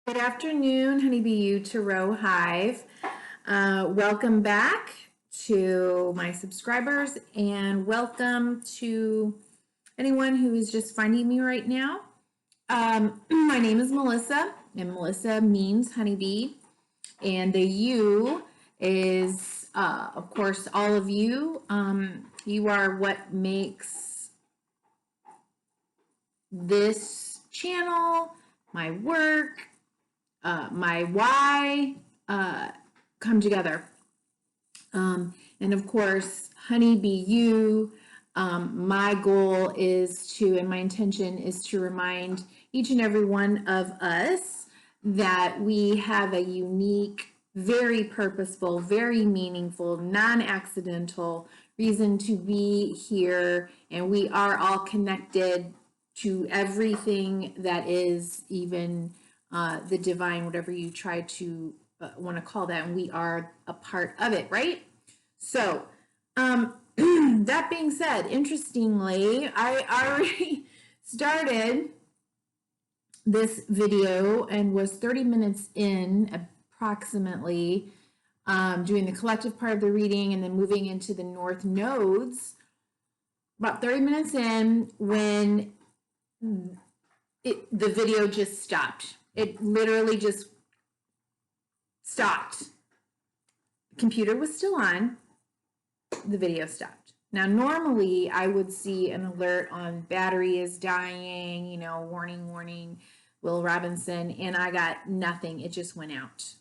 Good afternoon, Honeybee U Tarot Hive. Welcome back to my subscribers and welcome to anyone who is just finding me right now. My name is Melissa, and Melissa means honeybee, and the U is, of course, all of you. You are what makes this channel, my work, my why come together. And of course, Honeybee U, my goal is to, and my intention is to remind each and every one of us that we have a unique, very purposeful, very meaningful, non-accidental reason to be here, and we are all connected to everything that is even the divine, whatever you try to want to call that, and we are a part of it, right? So, that being said, interestingly, I already started this video and was 30 minutes in approximately, doing the collective part of the reading and then moving into the North nodes. About 30 minutes in when the video just stopped. It literally just stopped. The computer was still on. The video stopped. Now, normally I would see an alert on battery is dying, you know, warning, warning, Will Robinson, and I got nothing. It just went out.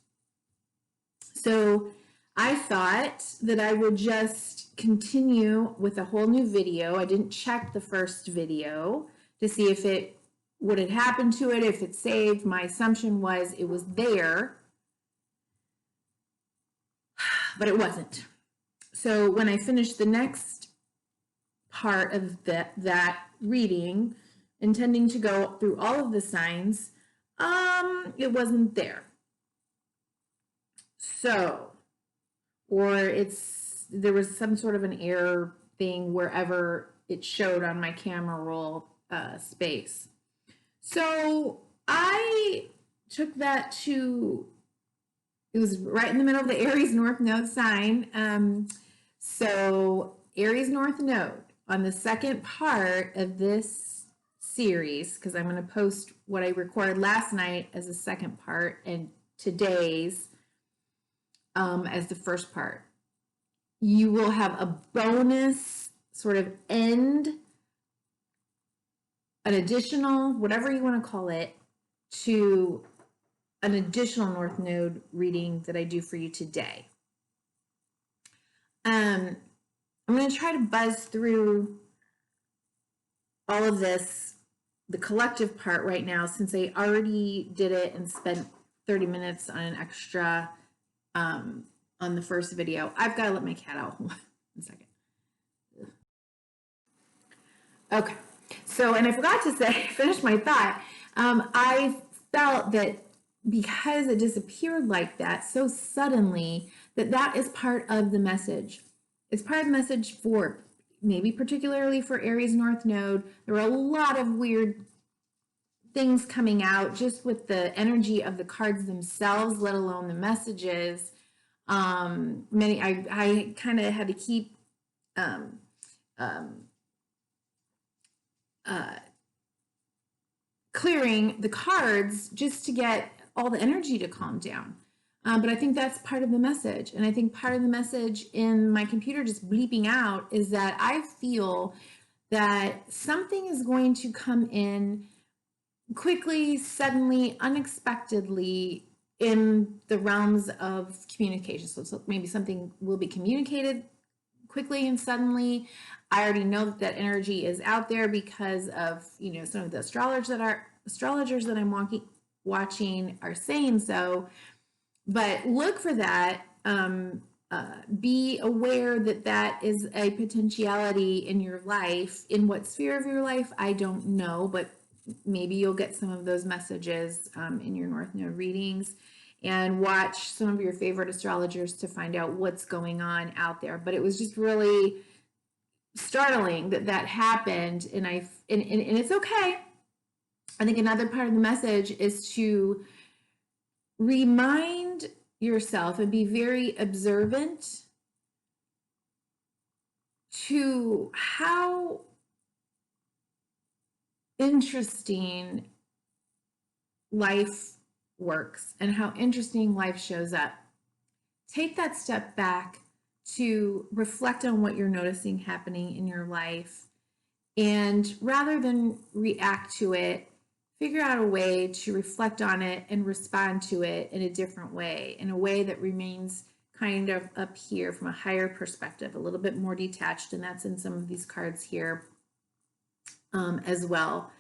So I thought that I would just continue with a whole new video. I didn't check the first video to see if it what had happened to it, if it saved. My assumption was it was there, but it wasn't. So when I finished the next part of that reading, intending to go through all of the signs, it wasn't there. So, or there was some sort of an error thing wherever it showed on my camera roll space. So I took that to, it was right in the middle of the Aries North Node sign. So Aries North Node on the second part of this series, because I'm going to post what I recorded last night as the second part and today's as the first part. You will have a bonus sort of end, an additional, whatever you want to call it, to an additional North Node reading that I do for you today. I'm going to try to buzz through all of this, the collective part right now, since I already did it and spent 30 minutes on an extra on the first video. I've got to let my cat out. 1 second. Okay. So, and I forgot to say, finish my thought. I felt that because it disappeared like that so suddenly, that is part of the message. It's part of the message for maybe particularly for Aries North Node. There were a lot of weird things coming out just with the energy of the cards themselves, let alone the messages. I kind of had to keep clearing the cards just to get all the energy to calm down. But I think that's part of the message. And I think part of the message in my computer just bleeping out is that I feel that something is going to come in quickly, suddenly, unexpectedly in the realms of communication. So maybe something will be communicated quickly and suddenly. I already know that energy is out there because of, you know, some of the astrologers that I'm watching are saying so. But look for that. Be aware that that is a potentiality in your life. In what sphere of your life, I don't know, but maybe you'll get some of those messages in your North Node readings, and watch some of your favorite astrologers to find out what's going on out there. But it was just really startling that happened, and it's okay. I think another part of the message is to remind yourself and be very observant to how interesting life works and how interesting life shows up. Take that step back to reflect on what you're noticing happening in your life. And rather than react to it, figure out a way to reflect on it and respond to it in a different way, in a way that remains kind of up here from a higher perspective, a little bit more detached. And that's in some of these cards here as well.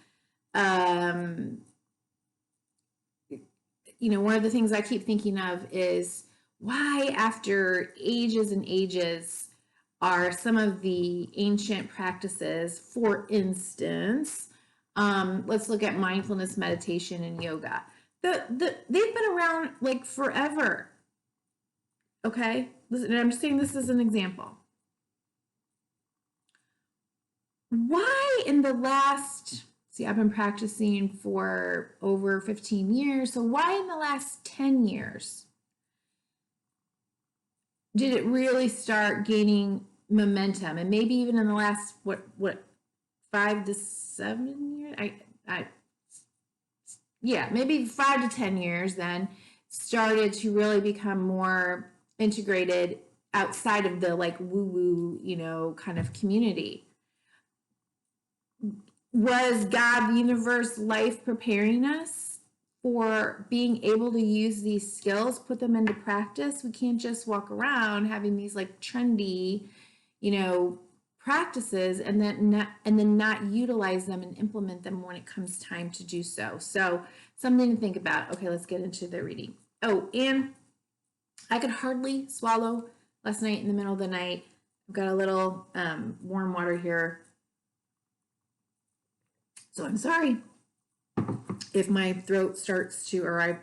You know, one of the things I keep thinking of is why, after ages and ages, are some of the ancient practices, for instance, let's look at mindfulness, meditation, and yoga. They've been around like forever. Okay, listen, I'm just saying this as an example. Why in the last, see, I've been practicing for over 15 years, so why in the last 10 years did it really start gaining momentum? And maybe even in the last, what 5 to 7 years? Yeah, maybe 5 to 10 years then started to really become more integrated outside of the like woo-woo, you know, kind of community. Was God, the universe, life preparing us for being able to use these skills, put them into practice? We can't just walk around having these like trendy, you know, practices and then not utilize them and implement them when it comes time to do so. So something to think about. Okay, let's get into the reading. Oh, and I could hardly swallow last night in the middle of the night. I've got a little warm water here. So I'm sorry if my throat starts to, or I'm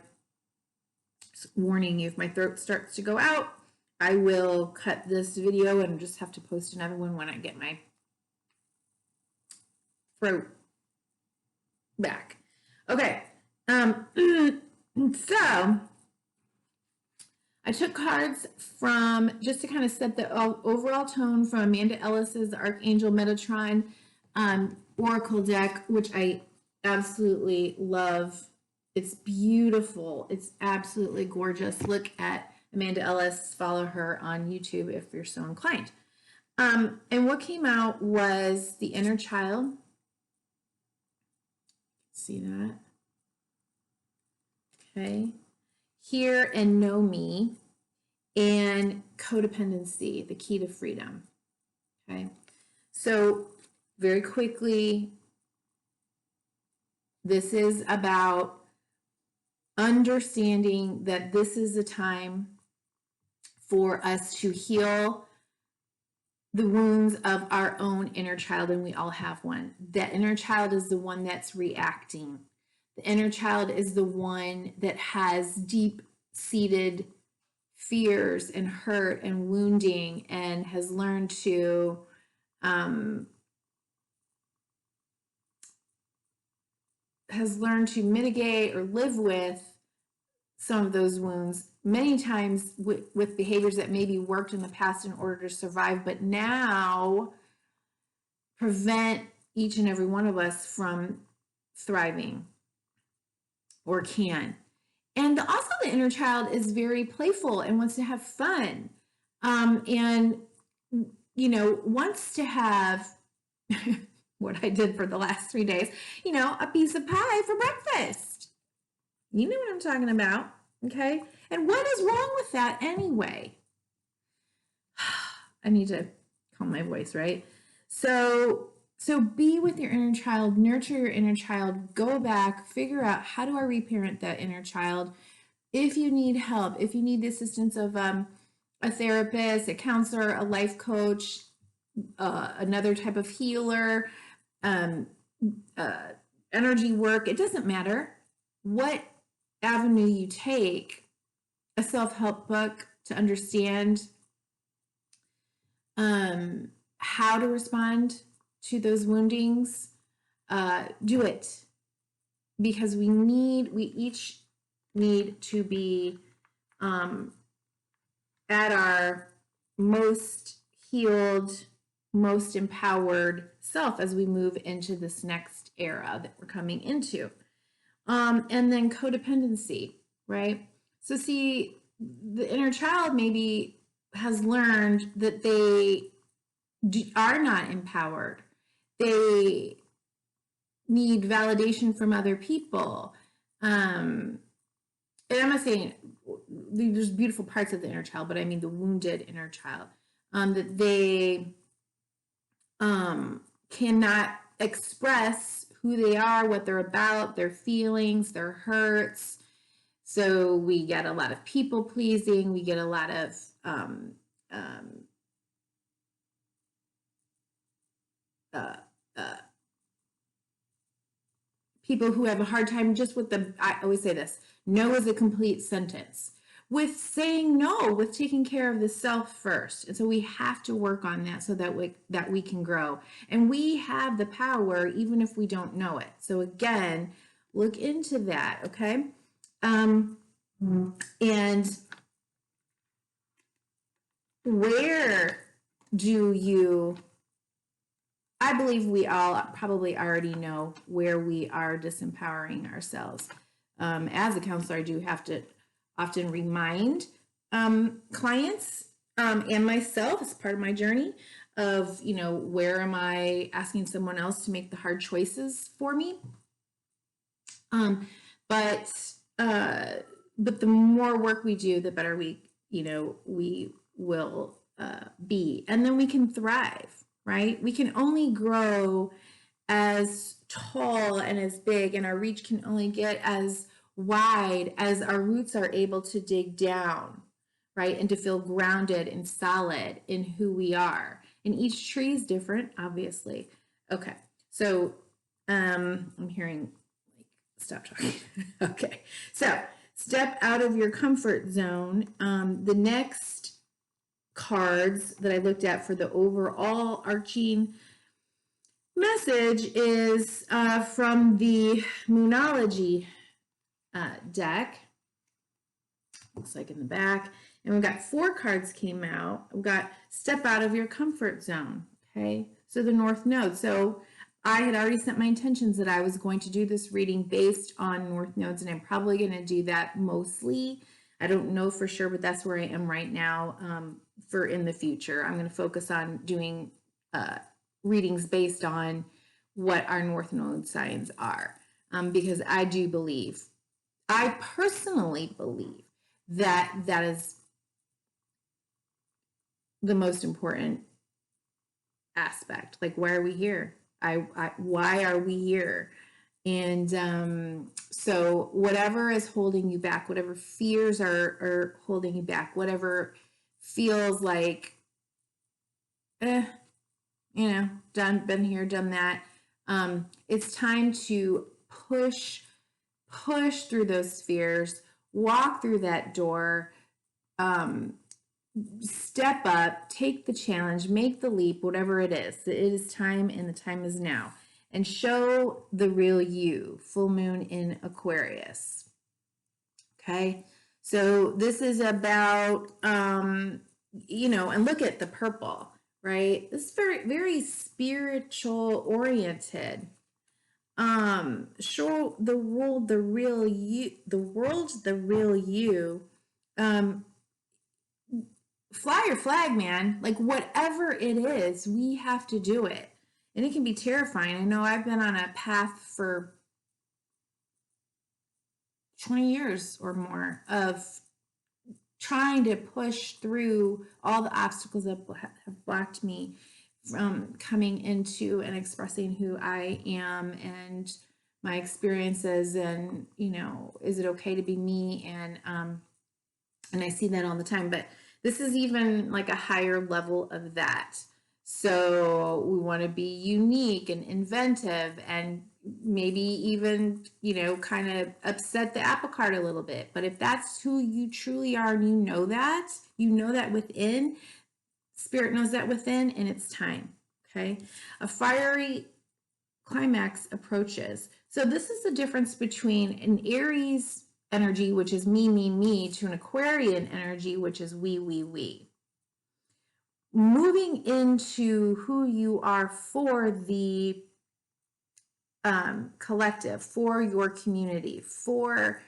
warning you, if my throat starts to go out, I will cut this video and just have to post another one when I get my throat back. Okay. So I took cards from, just to kind of set the overall tone, from Amanda Ellis's Archangel Metatron Oracle deck, which I absolutely love. It's beautiful. It's absolutely gorgeous. Look at Amanda Ellis. Follow her on YouTube if you're so inclined. And what came out was the inner child. See that? Okay. Hear and know me, and codependency, the key to freedom. Okay. So very quickly, this is about understanding that this is a time for us to heal the wounds of our own inner child, and we all have one. That inner child is the one that's reacting. The inner child is the one that has deep-seated fears and hurt and wounding, and has learned to mitigate or live with some of those wounds, many times with behaviors that maybe worked in the past in order to survive, but now prevent each and every one of us from thriving, or can. And also the inner child is very playful and wants to have fun, and, you know, wants to have what I did for the last 3 days, you know, a piece of pie for breakfast. You know what I'm talking about, okay? And what is wrong with that anyway? I need to calm my voice, right? So be with your inner child, nurture your inner child, go back, figure out, how do I reparent that inner child? If you need help, if you need the assistance of a therapist, a counselor, a life coach, another type of healer, energy work, it doesn't matter what avenue you take, a self-help book to understand how to respond to those woundings, do it, because we each need to be at our most healed, most empowered self as we move into this next era that we're coming into. And then codependency, right? So see, the inner child maybe has learned that they are not empowered. They need validation from other people. And I'm not saying there's beautiful parts of the inner child, but I mean the wounded inner child, that they cannot express who they are, what they're about, their feelings, their hurts. So we get a lot of people pleasing. We get a lot of people who have a hard time just with I always say this, no is a complete sentence. With saying no, with taking care of the self first. And so we have to work on that so that we can grow. And we have the power even if we don't know it. So again, look into that, okay? And where do you, I believe we all probably already know where we are disempowering ourselves. As a counselor, I do have to often remind clients and myself as part of my journey of, where am I asking someone else to make the hard choices for me? But the more work we do, the better we will be. And then we can thrive, right? We can only grow as tall and as big, and our reach can only get as wide as our roots are able to dig down, right? And to feel grounded and solid in who we are. And each tree is different, obviously. Okay, so I'm hearing, stop talking. Okay, so step out of your comfort zone. The next cards that I looked at for the overall arching message is from the Moonology deck. Looks like in the back. And we've got 4 cards came out. We've got step out of your comfort zone. Okay, so the North Node. So I had already set my intentions that I was going to do this reading based on North Nodes, and I'm probably going to do that mostly. I don't know for sure, but that's where I am right now for in the future. I'm going to focus on doing readings based on what our North Node signs are, because I do believe, I personally believe that that is the most important aspect. Like, why are we here? Why are we here? And so whatever is holding you back, whatever fears are holding you back, whatever feels like, been here, done that. It's time to push through those fears, walk through that door, step up, take the challenge, make the leap, whatever it is. It is time, and the time is now. And show the real you. Full moon in Aquarius. Okay, so this is about, and look at the purple, right? This is very, very spiritual oriented. Show the world the real you, fly your flag, man. Like, whatever it is, we have to do it. And it can be terrifying. I know I've been on a path for 20 years or more of trying to push through all the obstacles that have blocked me from coming into and expressing who I am and my experiences, and is it okay to be me? And I see that all the time, but this is even like a higher level of that. So we want to be unique and inventive, and maybe even, kind of upset the apple cart a little bit. But if that's who you truly are, and you know that within, Spirit knows that within, and it's time. Okay. A fiery climax approaches. So this is the difference between an Aries energy, which is me, to an Aquarian energy, which is we. Moving into who you are for the collective, for your community, for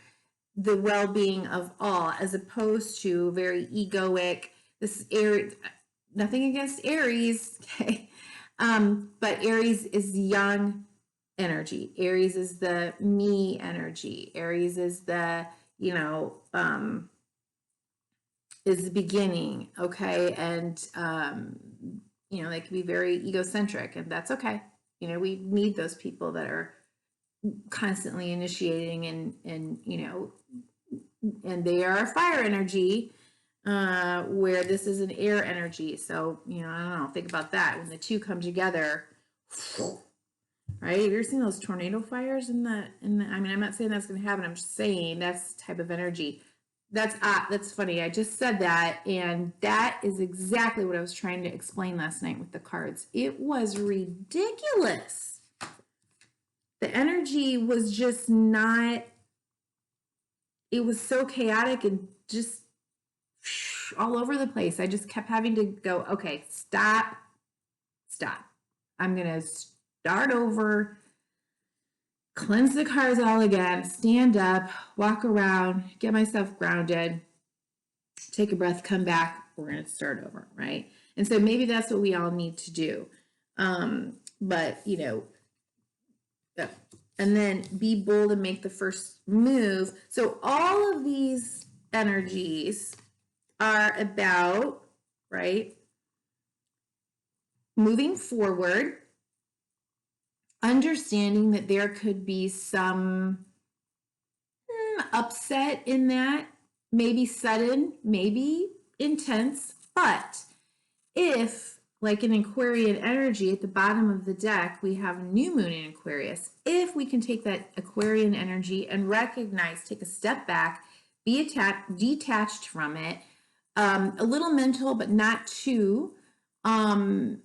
the well-being of all, as opposed to very egoic. This is Aries. Nothing against Aries, okay? But Aries is young energy. Aries is the me energy. Aries is the, is the beginning, okay? And, they can be very egocentric, and that's okay. We need those people that are constantly initiating and they are a fire energy, where this is an air energy. So, I don't know, think about that. When the two come together, right? Have you ever seen those tornado fires in the, I'm not saying that's going to happen. I'm just saying that's the type of energy. That's funny. I just said that, and that is exactly what I was trying to explain last night with the cards. It was ridiculous. The energy was just not, it was so chaotic and just all over the place. I just kept having to go, okay, stop. I'm going to start over, cleanse the cards all again, stand up, walk around, get myself grounded, take a breath, come back. We're going to start over, right? And so maybe that's what we all need to do. But, and then be bold and make the first move. So all of these energies are about, right, moving forward, understanding that there could be some upset in that, maybe sudden, maybe intense, but if, like an Aquarian energy at the bottom of the deck, we have new moon in Aquarius. If we can take that Aquarian energy and recognize, take a step back, be detached from it, a little mental, but not too, and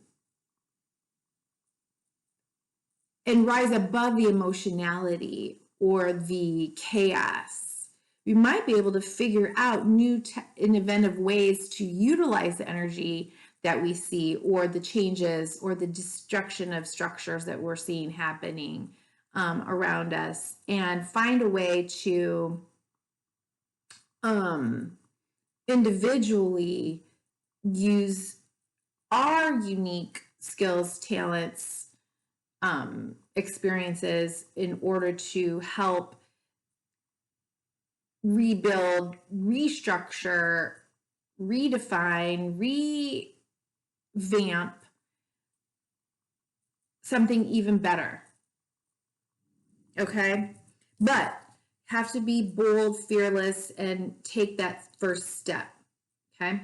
rise above the emotionality or the chaos, we might be able to figure out new innovative ways to utilize the energy that we see, or the changes or the destruction of structures that we're seeing happening around us, and find a way to individually use our unique skills, talents, experiences in order to help rebuild, restructure, redefine, revamp something even better. Okay? But have to be bold, fearless, and take that first step. Okay?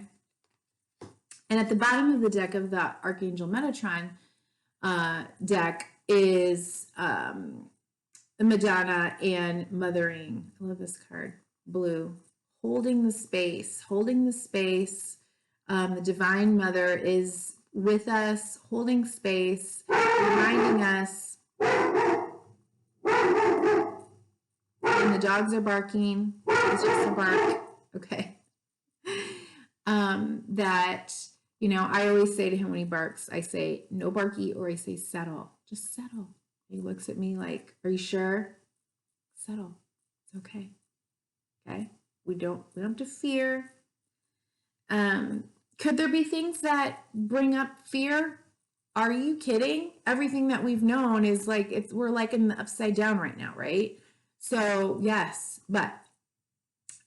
And at the bottom of the deck of the Archangel Metatron deck is Madonna and Mothering. I love this card. Blue. Holding the space. The Divine Mother is with us, holding space, reminding us. And the dogs are barking. It's just a bark. Okay. That, I always say to him when he barks, I say, no barky, or I say, settle. Just settle. He looks at me like, are you sure? Settle. It's okay. Okay. We don't have to fear. Could there be things that bring up fear? Are you kidding? Everything that we've known is like, we're like in the upside down right now, right? So yes, but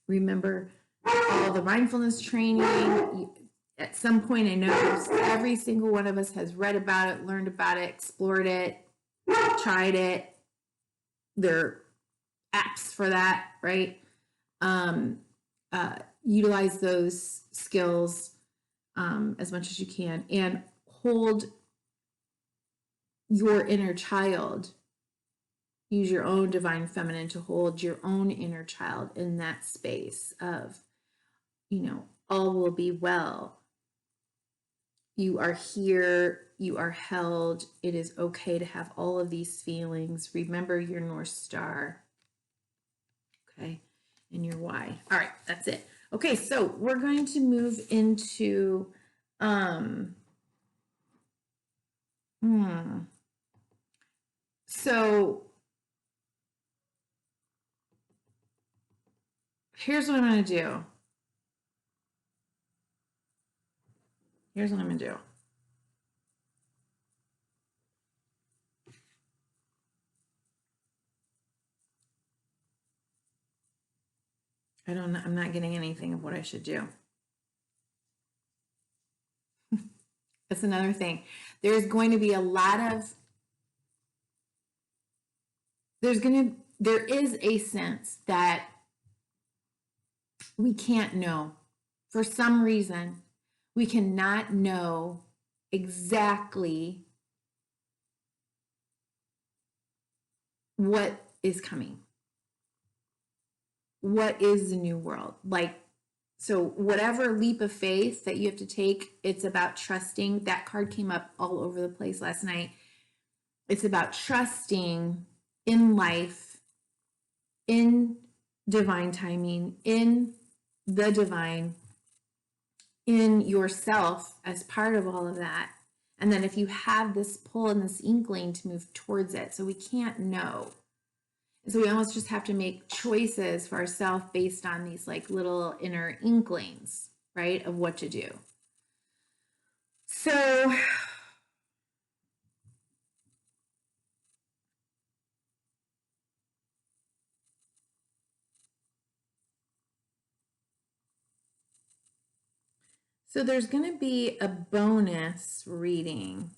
remember all the mindfulness training. At some point, I know every single one of us has read about it, learned about it, explored it, tried it. There are apps for that, right? Utilize those skills as much as you can, and hold your inner child. Use your own divine feminine to hold your own inner child in that space of, all will be well. You are here. You are held. It is okay to have all of these feelings. Remember your North Star. Okay. and your why. All right, that's it. Okay, so we're going to move into so here's what I'm going to do. Here's what I'm going to do. I'm not getting anything of what I should do. That's another thing. There's going to be a lot of, there is a sense that we can't know. For some reason, we cannot know exactly what is coming. What is the new world? Like, so whatever leap of faith that you have to take, it's about trusting. That card came up all over the place last night. It's about trusting in life, in divine timing, in the divine, in yourself as part of all of that. And then if you have this pull and this inkling to move towards it, so we can't know. So we almost just have to make choices for ourselves based on these like little inner inklings, right, of what to do. So there's going to be a bonus reading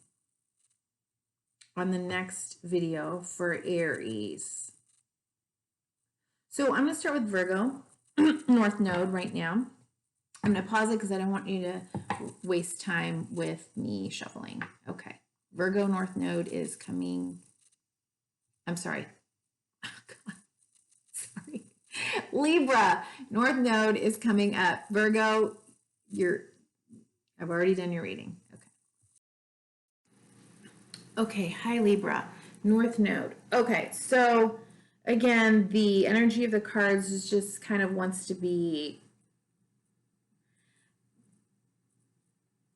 on the next video for Aries. So I'm going to start with Virgo, North Node right now. I'm going to pause it because I don't want you to waste time with me shuffling. Okay. Virgo North Node is coming. I'm sorry. Oh, God. Sorry. Libra North Node is coming up. Virgo, I've already done your reading. Okay. Hi, Libra. North Node. Okay. So again, the energy of the cards is just kind of wants to be,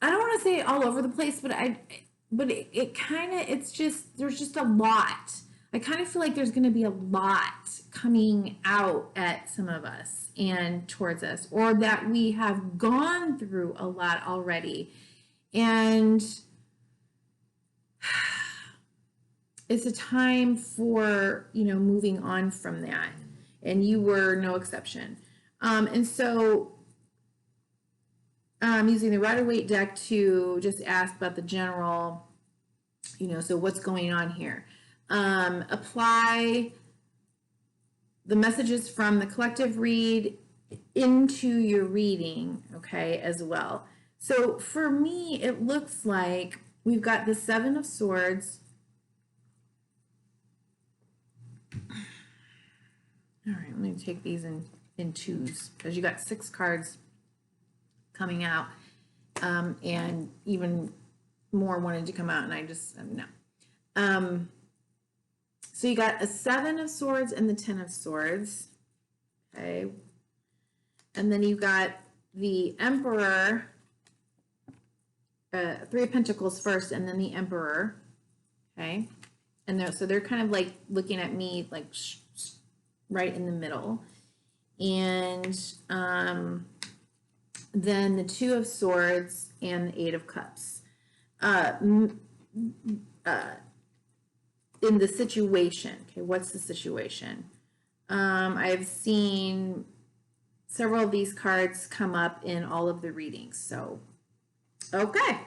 I don't want to say all over the place, but it kind of, it's just, there's just a lot. I kind of feel like there's going to be a lot coming out at some of us and towards us, or that we have gone through a lot already. And it's a time for, moving on from that. And you were no exception. And so using the Rider-Waite deck to just ask about the general, so what's going on here. Apply the messages from the collective read into your reading, okay, as well. So for me, it looks like we've got the Seven of Swords. All right, I'm going to take these in twos because you got 6 cards coming out, and even more wanted to come out, and I just, no. So you got a 7 of Swords and the 10 of Swords, okay? And then you got the Emperor, 3 of Pentacles first, and then the Emperor, okay? And so they're kind of like looking at me like right in the middle. And then the 2 of Swords and the 8 of Cups. In the situation, okay, what's the situation? I've seen several of these cards come up in all of the readings. So, okay.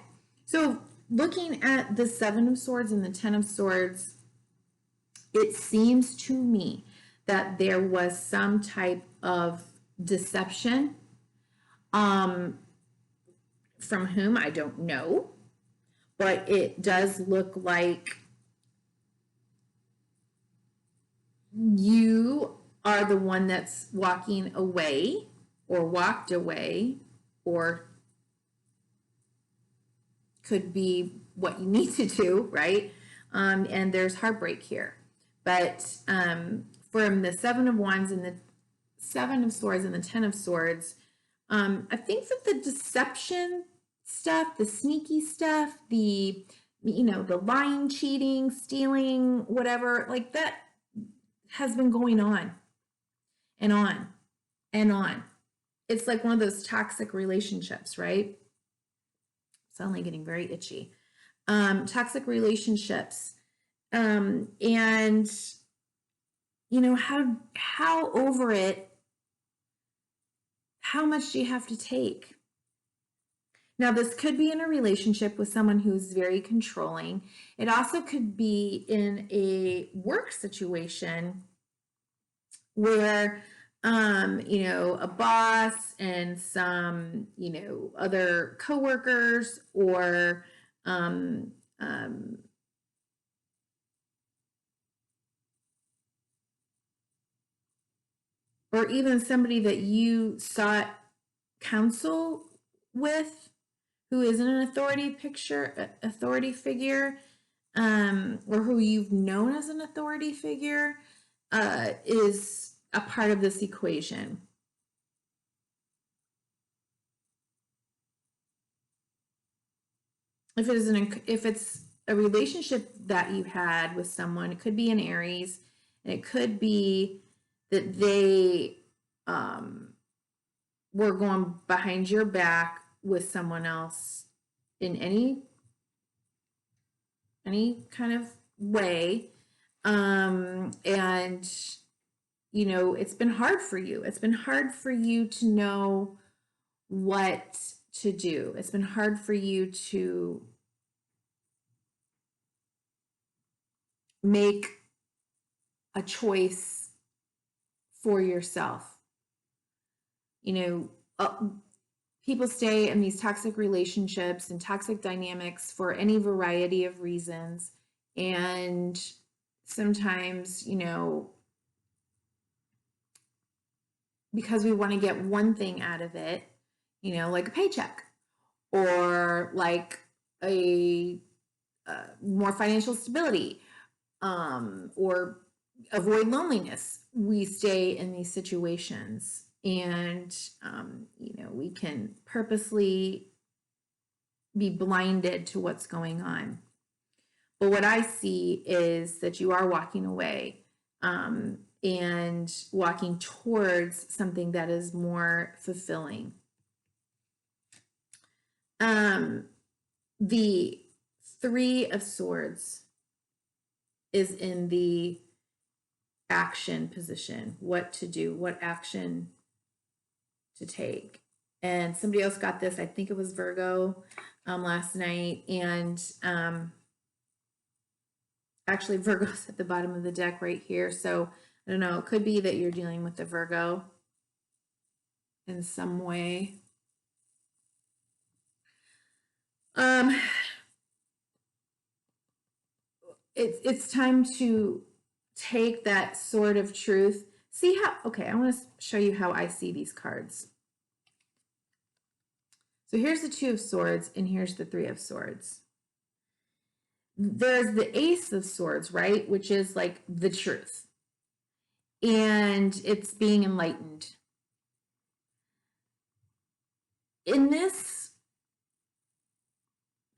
So looking at the 7 of Swords and the 10 of Swords, it seems to me that there was some type of deception, from whom I don't know, but it does look like you are the one that's walking away or walked away, or could be what you need to do, right? And there's heartbreak here. But from the 7 of Wands and Seven of Swords and the Ten of Swords, I think that the deception stuff, the sneaky stuff, the lying, cheating, stealing, whatever, like that has been going on and on and on. It's like one of those toxic relationships, right? Suddenly getting very itchy. Toxic relationships. And how over it, how much do you have to take? Now, this could be in a relationship with someone who's very controlling. It also could be in a work situation where, a boss and some, other coworkers or, or even somebody that you sought counsel with who isn't an authority figure, or who you've known as an authority figure, is a part of this equation. If it's a relationship that you had with someone, it could be an Aries, and it could be that they were going behind your back with someone else in any kind of way, and it's been hard for you. It's been hard for you to know what to do. It's been hard for you to make a choice for yourself. People stay in these toxic relationships and toxic dynamics for any variety of reasons. And sometimes, because we want to get one thing out of it, like a paycheck or like a more financial stability, or avoid loneliness, we stay in these situations. And, we can purposely be blinded to what's going on. But what I see is that you are walking away, and walking towards something that is more fulfilling. The Three of Swords is in the action position, what to do, what action to take. And somebody else got this, I think it was Virgo, last night. And actually Virgo's at the bottom of the deck right here. So I don't know, it could be that you're dealing with the Virgo in some way. It's time to take that sword of truth. See how, okay, I want to show you how I see these cards. So here's the Two of Swords and here's the Three of Swords. There's the Ace of Swords, right? Which is like the truth. And it's being enlightened. In this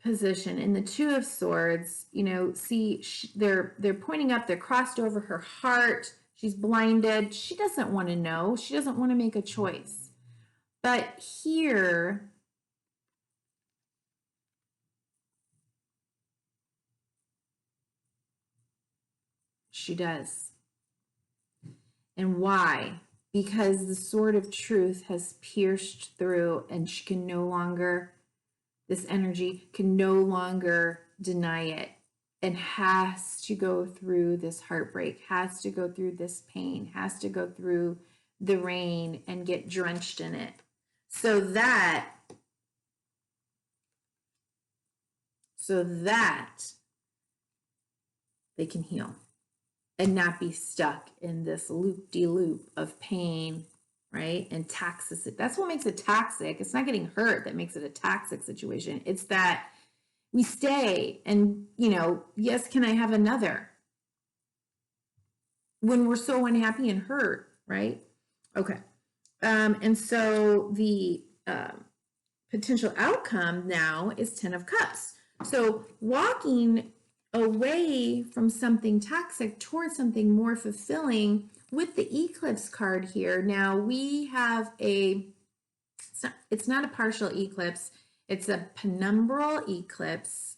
position, in the Two of Swords, see, they're pointing up, they're crossed over her heart. She's blinded. She doesn't want to know. She doesn't want to make a choice. But here, she does. And why? Because the sword of truth has pierced through, and she can no longer, this energy can no longer deny it, and has to go through this heartbreak, has to go through this pain, has to go through the rain and get drenched in it, so that they can heal and not be stuck in this loop-de-loop of pain, right? And toxicity. That's what makes it toxic. It's not getting hurt that makes it a toxic situation. It's that we stay and, yes, can I have another? When we're so unhappy and hurt, right? Okay. And so the potential outcome now is 10 of Cups. So walking away from something toxic towards something more fulfilling with the eclipse card here. Now we have it's not a partial eclipse, it's a penumbral eclipse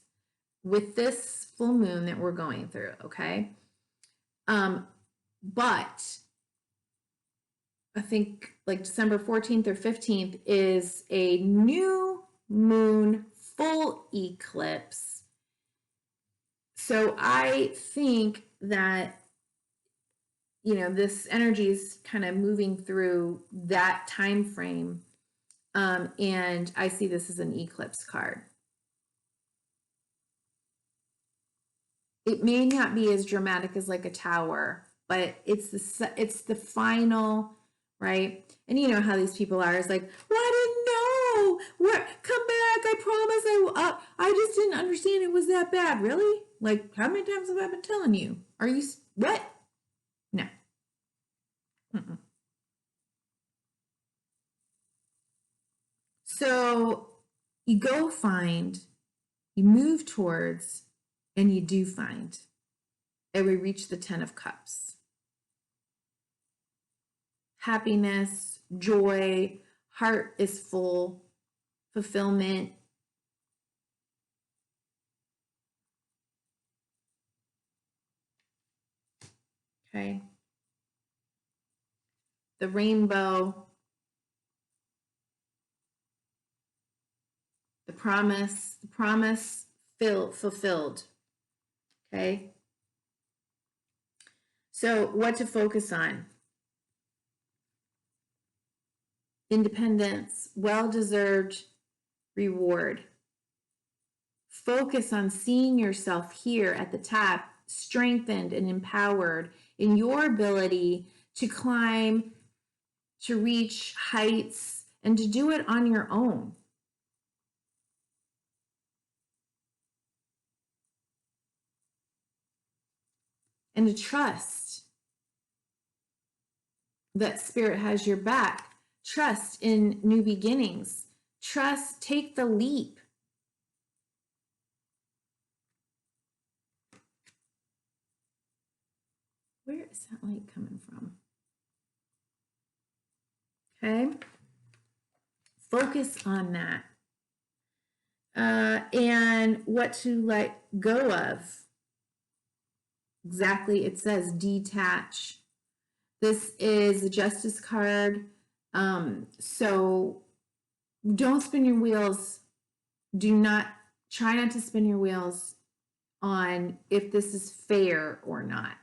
with this full moon that we're going through, okay? But I think like December 14th or 15th is a new moon full eclipse. So I think that, you know, this energy is kind of moving through that time frame. And I see this as an eclipse card. It may not be as dramatic as like a tower, but it's the final, right? And you know how these people are. It's like, well, I didn't know. What? Come back! I promise. I just didn't understand it was that bad. Really? Like, how many times have I been telling you? Are you what? No. Mm-mm. So you go find, you move towards, and you do find, and we reach the 10 of Cups. Happiness, joy, heart is full, fulfillment. Okay. The rainbow, the promise fulfilled. Okay. So what to focus on? Independence, well-deserved reward. Focus on seeing yourself here at the top, strengthened and empowered in your ability to climb, to reach heights, and to do it on your own. And to trust that Spirit has your back. Trust in new beginnings. Trust, take the leap. Where is that light coming from? Okay. Focus on that. And what to let go of. Exactly, it says detach. This is the Justice card. So don't spin your wheels. Try not to spin your wheels on if this is fair or not.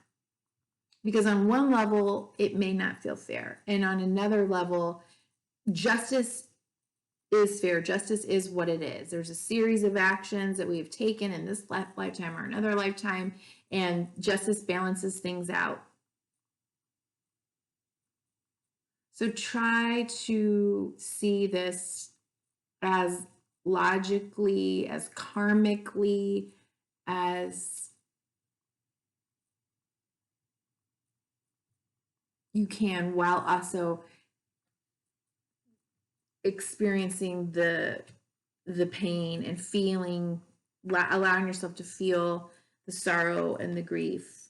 Because on one level, it may not feel fair. And on another level, justice is fair. Justice is what it is. There's a series of actions that we have taken in this lifetime or another lifetime, and justice balances things out. So try to see this as logically, as karmically, as you can, while also experiencing the pain and feeling, allowing yourself to feel the sorrow and the grief.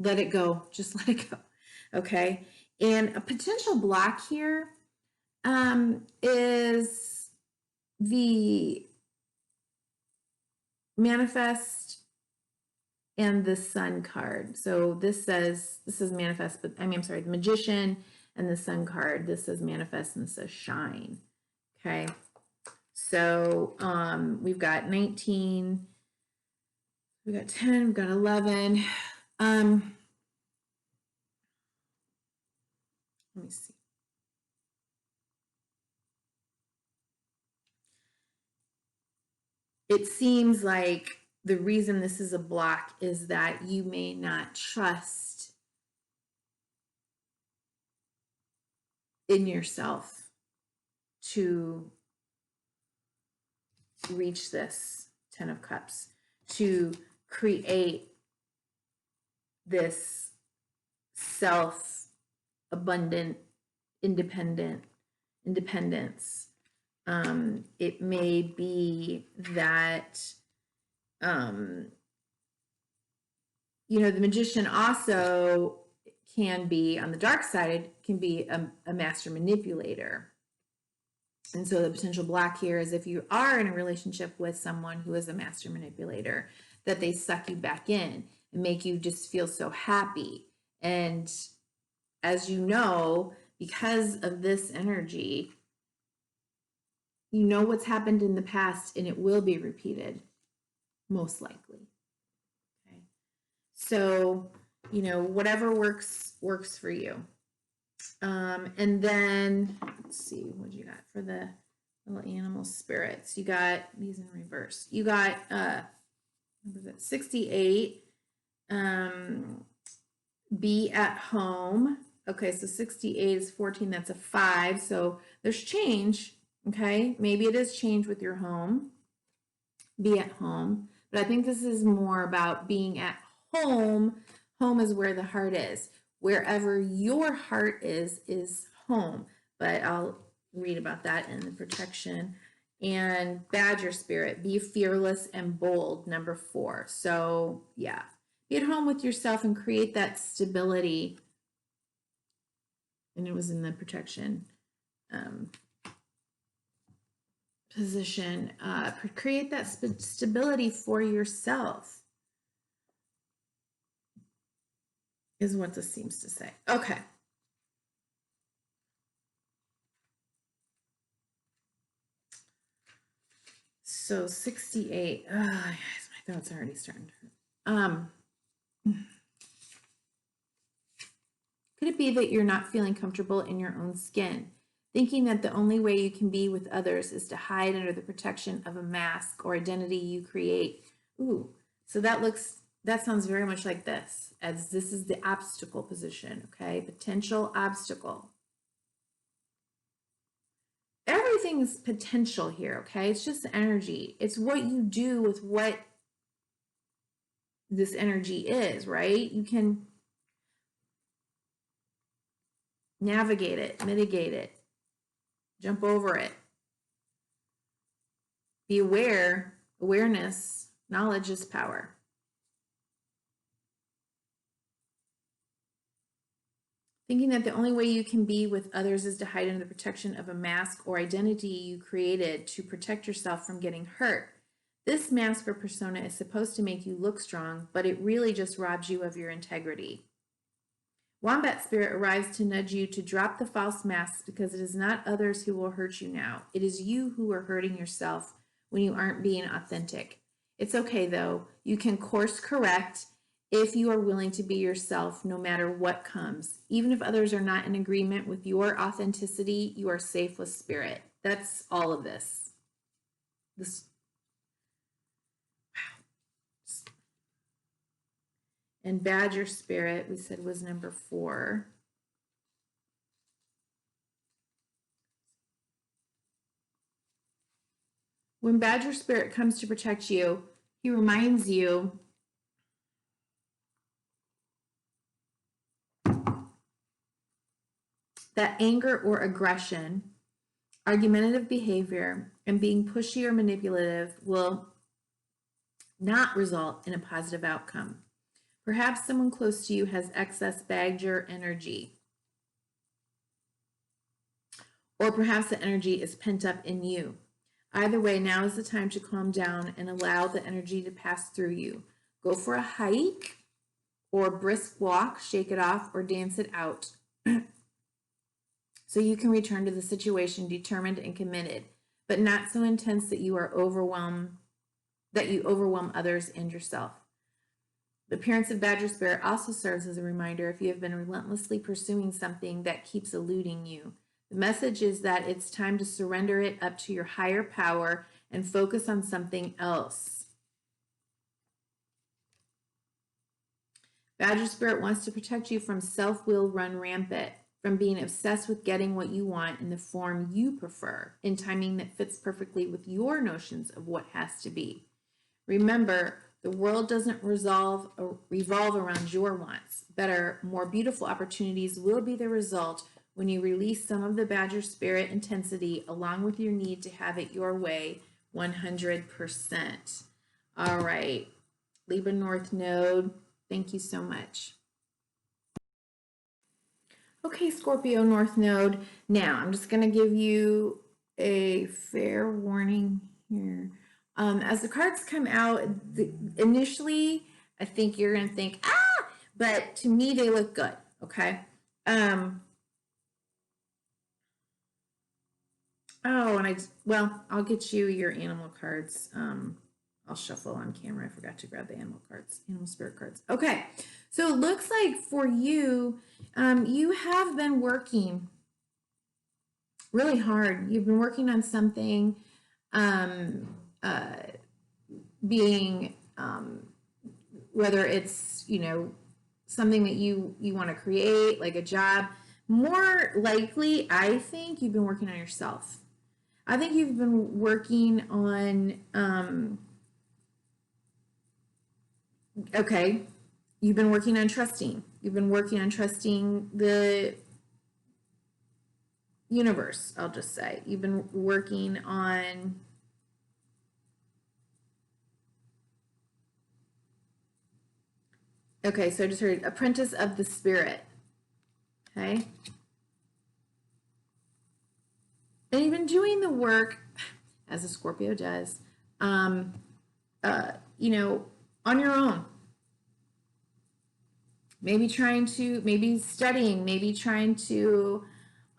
Let it go. Just let it go. Okay. And a potential block here is the manifest and the sun card. So this says manifest, but I'm sorry, the magician and the sun card. This says manifest and this says shine. Okay. So we've got 19, we've got 10, we've got 11. Let me see. It seems like the reason this is a block is that you may not trust in yourself to reach this 10 of Cups, to create this self-abundant independence. It may be that, you know, the magician also can be, on the dark side, can be a master manipulator. And so the potential block here is if you are in a relationship with someone who is a master manipulator, that they suck you back in and make you just feel so happy. And as you know, because of this energy, you know what's happened in the past and it will be repeated, most likely. Okay. So, you know, whatever works for you. And then let's see, what you got for the little animal spirits? You got these in reverse. You got what was it, 68. Be at home. Okay, so 68 is 14, that's a 5. So there's change. Okay, maybe it is change with your home. Be at home. But I think this is more about being at home. Home is where the heart is. Wherever your heart is home. But I'll read about that in the protection. And Badger spirit, be fearless and bold, number 4. So yeah, be at home with yourself and create that stability. And it was in the protection position. Create that stability for yourself is what this seems to say. Okay. So 68. Oh, guys, my throat's already starting to hurt. Could it be that you're not feeling comfortable in your own skin, thinking that the only way you can be with others is to hide under the protection of a mask or identity you create? Ooh, so that sounds very much like this, as this is the obstacle position, okay? Potential obstacle. Everything's potential here, okay? It's just energy. It's what you do with what this energy is, right? You can navigate it, mitigate it, jump over it. Be aware. Awareness, knowledge is power. Thinking that the only way you can be with others is to hide under the protection of a mask or identity you created to protect yourself from getting hurt. This mask or persona is supposed to make you look strong, but it really just robs you of your integrity. Wombat spirit arrives to nudge you to drop the false masks because it is not others who will hurt you now. It is you who are hurting yourself when you aren't being authentic. It's okay though. You can course correct if you are willing to be yourself no matter what comes. Even if others are not in agreement with your authenticity, you are safe with spirit. That's all of this. Wow. And Badger spirit, we said, was number 4. When Badger spirit comes to protect you, he reminds you that anger or aggression, argumentative behavior, and being pushy or manipulative will not result in a positive outcome. Perhaps someone close to you has excess Badger energy. Or perhaps the energy is pent up in you. Either way, now is the time to calm down and allow the energy to pass through you. Go for a hike or a brisk walk, shake it off, or dance it out. So you can return to the situation determined and committed, but not so intense that you overwhelm others and yourself. The appearance of Badger spirit also serves as a reminder if you have been relentlessly pursuing something that keeps eluding you. The message is that it's time to surrender it up to your higher power and focus on something else. Badger spirit wants to protect you from self-will run rampant, from being obsessed with getting what you want in the form you prefer, in timing that fits perfectly with your notions of what has to be. Remember, The world doesn't revolve around your wants. Better, more beautiful opportunities will be the result when you release some of the Badger spirit intensity along with your need to have it your way 100%. All right, Libra North Node, thank you so much. Okay, Scorpio North Node. Now, I'm just going to give you a fair warning here. As the cards come out, initially, I think you're going to think, ah, but to me, they look good, okay? Oh, and I'll get you your animal cards. I'll shuffle on camera. I forgot to grab the animal cards, animal spirit cards. Okay, so it looks like for you, you have been working really hard. You've been working on something, being, whether it's, something that you want to create, like a job. More likely, I think you've been working on yourself. I think you've been working on, okay, you've been working on trusting. You've been working on trusting the universe, I'll just say. You've been working on okay, so I just heard apprentice of the spirit. Okay. And you've been doing the work, as a Scorpio does, on your own. Maybe studying, maybe trying to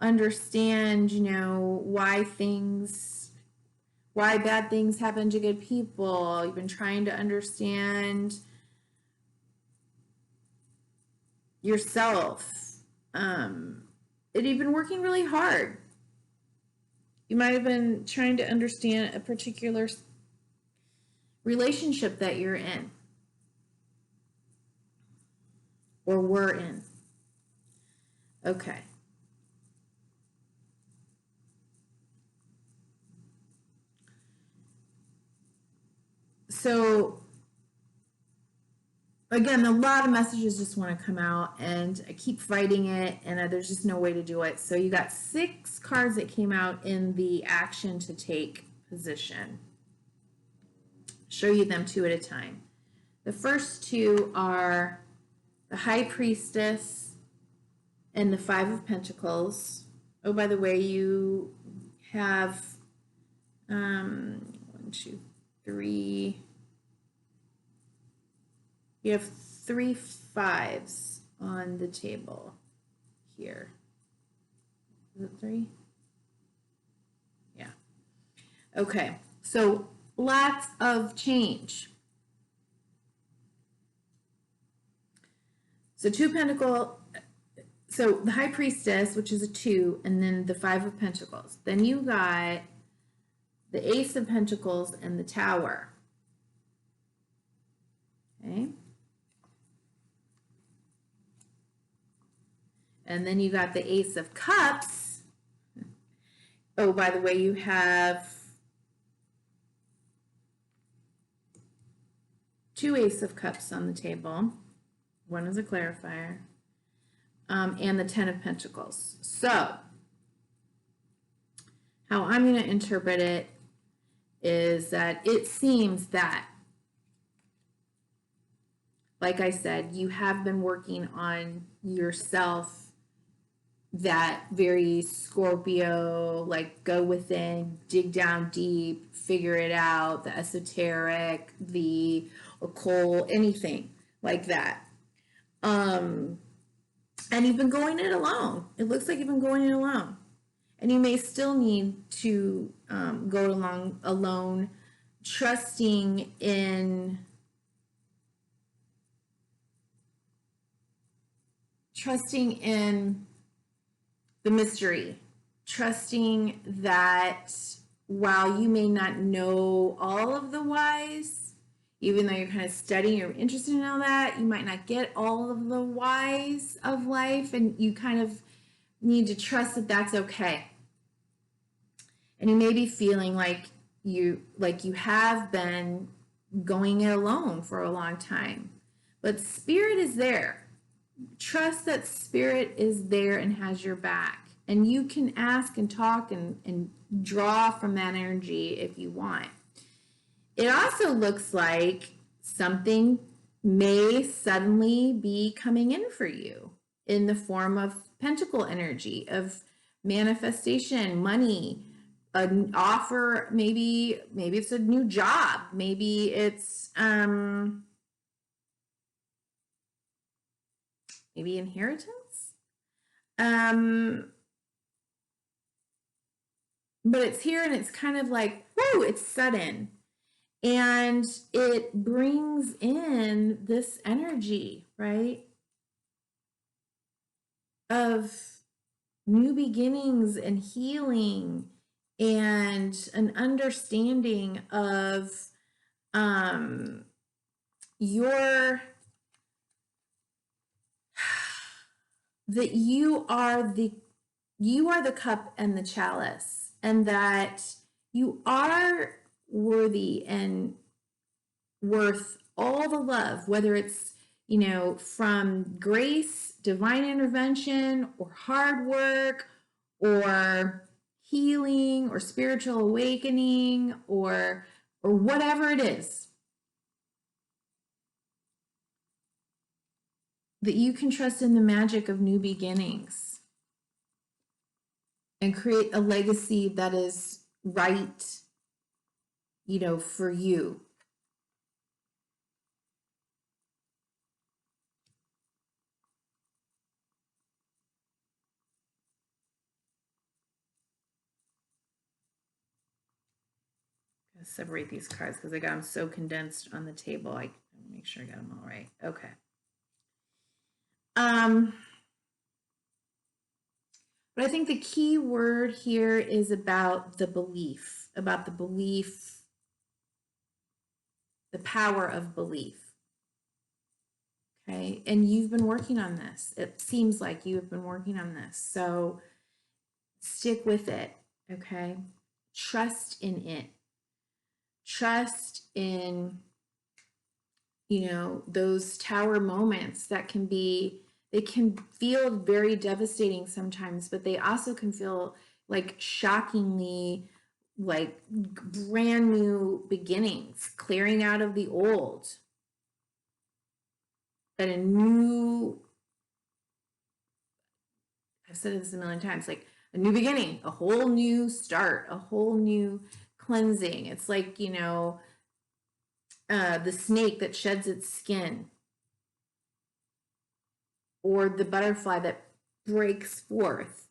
understand, why bad things happen to good people. You've been trying to understand yourself. And you've been working really hard. You might have been trying to understand a particular relationship that you're in or were in. Okay. So again, a lot of messages just want to come out, and I keep fighting it, and there's just no way to do it. So you got 6 cards that came out in the action to take position. Show you them 2 at a time. The first 2 are the High Priestess and the 5 of Pentacles. Oh, by the way, you have 1, 2, 3. You have 3 5s on the table here. Is it 3? Yeah. Okay. So lots of change. So 2 Pentacles. So the High Priestess, which is a 2, and then the 5 of Pentacles. Then you got the Ace of Pentacles and the Tower. Okay. And then you got the Ace of Cups. Oh, by the way, you have 2 Ace of Cups on the table. One is a clarifier. And the 10 of Pentacles. So, how I'm going to interpret it is that it seems that, like I said, you have been working on yourself, that very Scorpio, like go within, dig down deep, figure it out, the esoteric, the occult, anything like that. And you've been going it alone. It looks like you've been going it alone. And you may still need to go along alone, trusting in the mystery, trusting that while you may not know all of the whys, even though you're kind of studying, you're interested in all that, you might not get all of the whys of life, and you kind of need to trust that that's okay. And you may be feeling like you have been going it alone for a long time. But spirit is there. Trust that spirit is there and has your back. And you can ask and talk and draw from that energy if you want. It also looks like something may suddenly be coming in for you in the form of pentacle energy, of manifestation, money, an offer, maybe it's a new job, maybe it's maybe inheritance. But it's here and it's kind of like, whoo, it's sudden. And it brings in this energy, right? Of new beginnings and healing and an understanding of your that you are the cup and the chalice, and that you are worthy and worth all the love, whether it's, you know, from grace, divine intervention, or hard work, or healing, or spiritual awakening, or whatever it is. That you can trust in the magic of new beginnings and create a legacy that is right, you know, for you. Separate these cards because I got them so condensed on the table. I make sure I got them all right. Okay. But I think the key word here is about the belief, the power of belief. Okay. And you've been working on this. It seems like you have been working on this. So stick with it. Okay. Trust in it. Trust in, you know, those tower moments that can be, they can feel very devastating sometimes, but they also can feel like shockingly like brand new beginnings, clearing out of the old, and a new, I've said this a million times, like a new beginning, a whole new start, a whole new cleansing. It's like, you know, the snake that sheds its skin, or the butterfly that breaks forth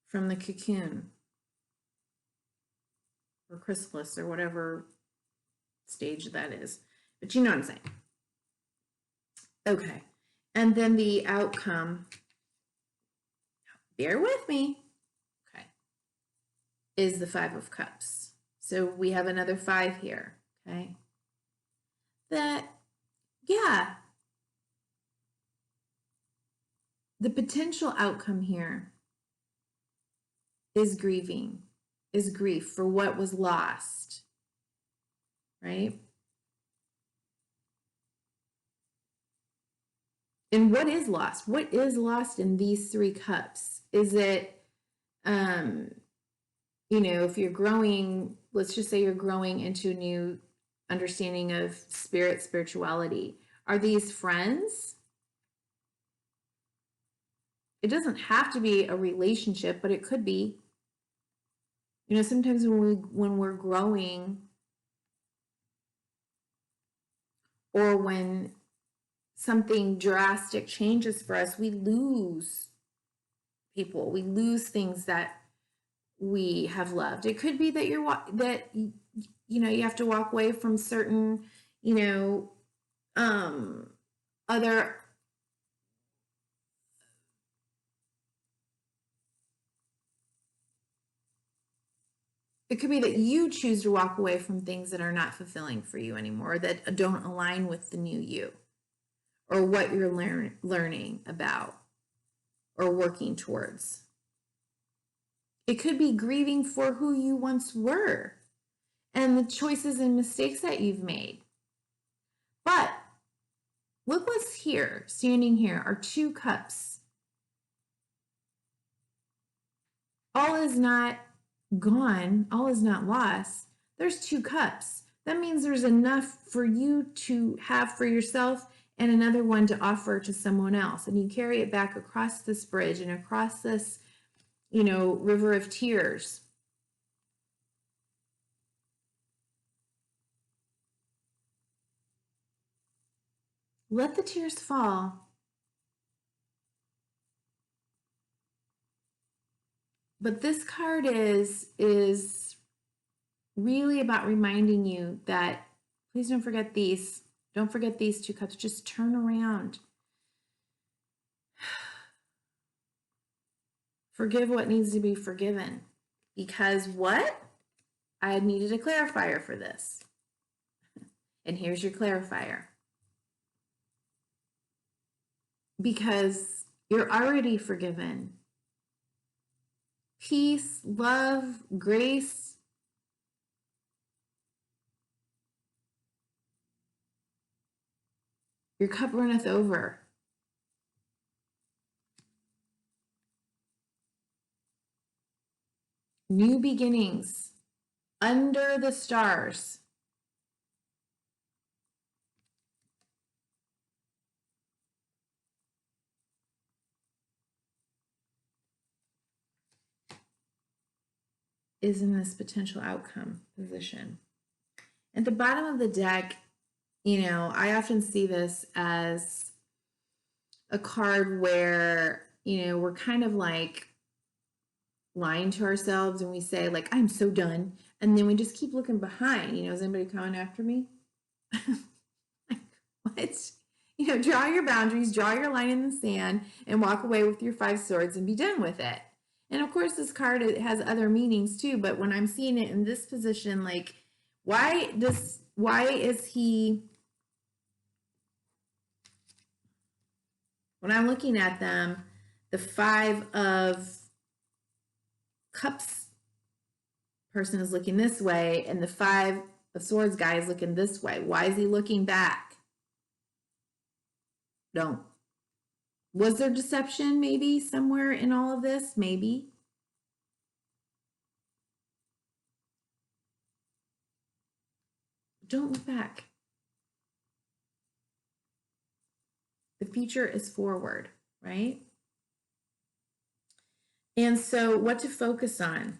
from the cocoon or chrysalis or whatever stage that is. But you know what I'm saying. Okay. And then the outcome, bear with me, okay, is the Five of Cups. So we have another 5 here, okay? That, yeah, the potential outcome here is grieving, is grief for what was lost, right? And what is lost? What is lost in these 3 cups? Is it, you know, if you're growing, let's just say you're growing into a new understanding of spirituality. Are these friends? It doesn't have to be a relationship, but it could be. You know, sometimes when we're growing, or when something drastic changes for us, we lose people, we lose things that we have loved. It could be that you know, you have to walk away from certain, you know, other it could be that you choose to walk away from things that are not fulfilling for you anymore, that don't align with the new you, or what you're learning about or working towards. It could be grieving for who you once were and the choices and mistakes that you've made. But look what's here, standing here, are 2 cups. All is not gone, all is not lost. There's 2 cups. That means there's enough for you to have for yourself and another one to offer to someone else. And you carry it back across this bridge and across this, river of tears. Let the tears fall. But this card is really about reminding you that please don't forget these. Don't forget these 2 cups. Just turn around. Forgive what needs to be forgiven. Because what? I needed a clarifier for this. And here's your clarifier. Because you're already forgiven. Peace, love, grace. Your cup runneth over. New beginnings under the stars. Is in this potential outcome position. At the bottom of the deck, I often see this as a card where, we're kind of like lying to ourselves and we say like, I'm so done. And then we just keep looking behind, is anybody coming after me? Like, what? Draw your boundaries, draw your line in the sand and walk away with your 5 swords and be done with it. And of course, this card has other meanings too, but when I'm seeing it in this position, like, why is he, when I'm looking at them, the 5 of Cups person is looking this way, and the 5 of Swords guy is looking this way. Why is he looking back? Don't. Was there deception maybe somewhere in all of this? Maybe. Don't look back. The future is forward, right? And so what to focus on?